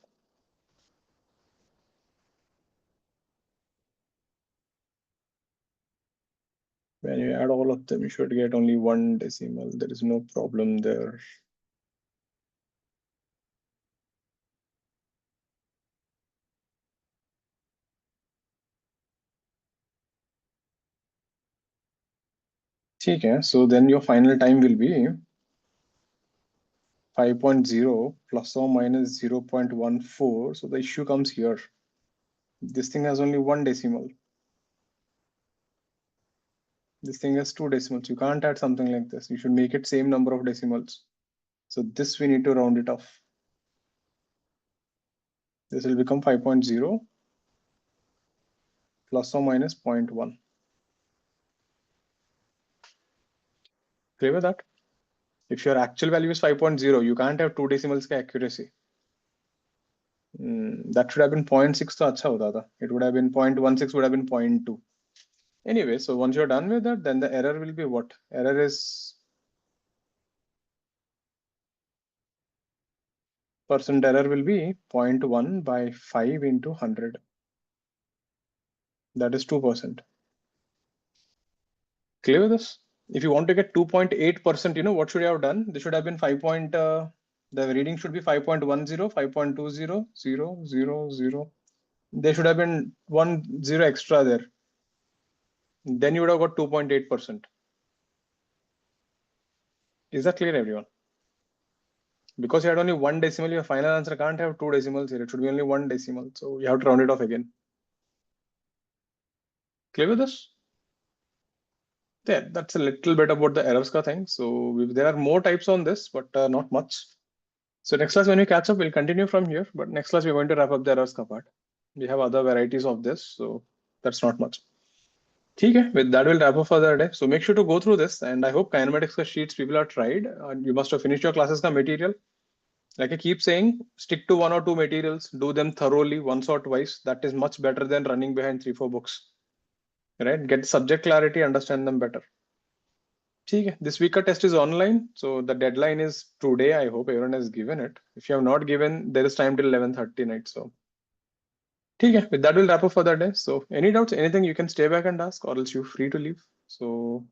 When you add all of them, you should get only 1 decimal. There is no problem there. Okay, so then your final time will be 5.0 plus or minus 0.14. So the issue comes here. This thing has only 1 decimal. This thing has 2 decimals. You can't add something like this. You should make it same number of decimals. So this we need to round it off. This will become 5.0 plus or minus 0.1. Clear with that? If your actual value is 5.0, you can't have 2 decimals accuracy. That should have been 0.6 to acha hota tha. It would have been 0.16 would have been 0.2. Anyway, so once you're done with that, then the error will be what? Error is percent error will be 0.1 by 5 into 100. That is 2%. Clear with this? If you want to get 2.8%, you know what should you have done? This should have been 5. The reading should be 5.10, 5.20, 0, 0, 0. There should have been 1 0 extra there. Then you would have got 2.8%. Is that clear, everyone? Because you had only one decimal, your final answer can't have two decimals here. It should be only one decimal. So you have to round it off again. Clear with this? Yeah, that's a little bit about the errors ka thing. So there are more types on this, but not much. So next class, when we catch up, we'll continue from here. But next class, we're going to wrap up the errors ka part. We have other varieties of this, so that's not much. Okay, with that, we'll wrap up for the day. So make sure to go through this, and I hope kinematics ka sheets people have tried. You must have finished your classes ka material. Like I keep saying, stick to 1 or 2 materials, do them thoroughly once or twice. That is much better than running behind 3-4 books. Right? Get subject clarity, understand them better. Okay. This week a test is online, so the deadline is today. I hope everyone has given it. If you have not given, there is time till 11:30 night. So, okay. With that, we'll wrap up for the day. So, any doubts, anything you can stay back and ask, or else you're free to leave. So,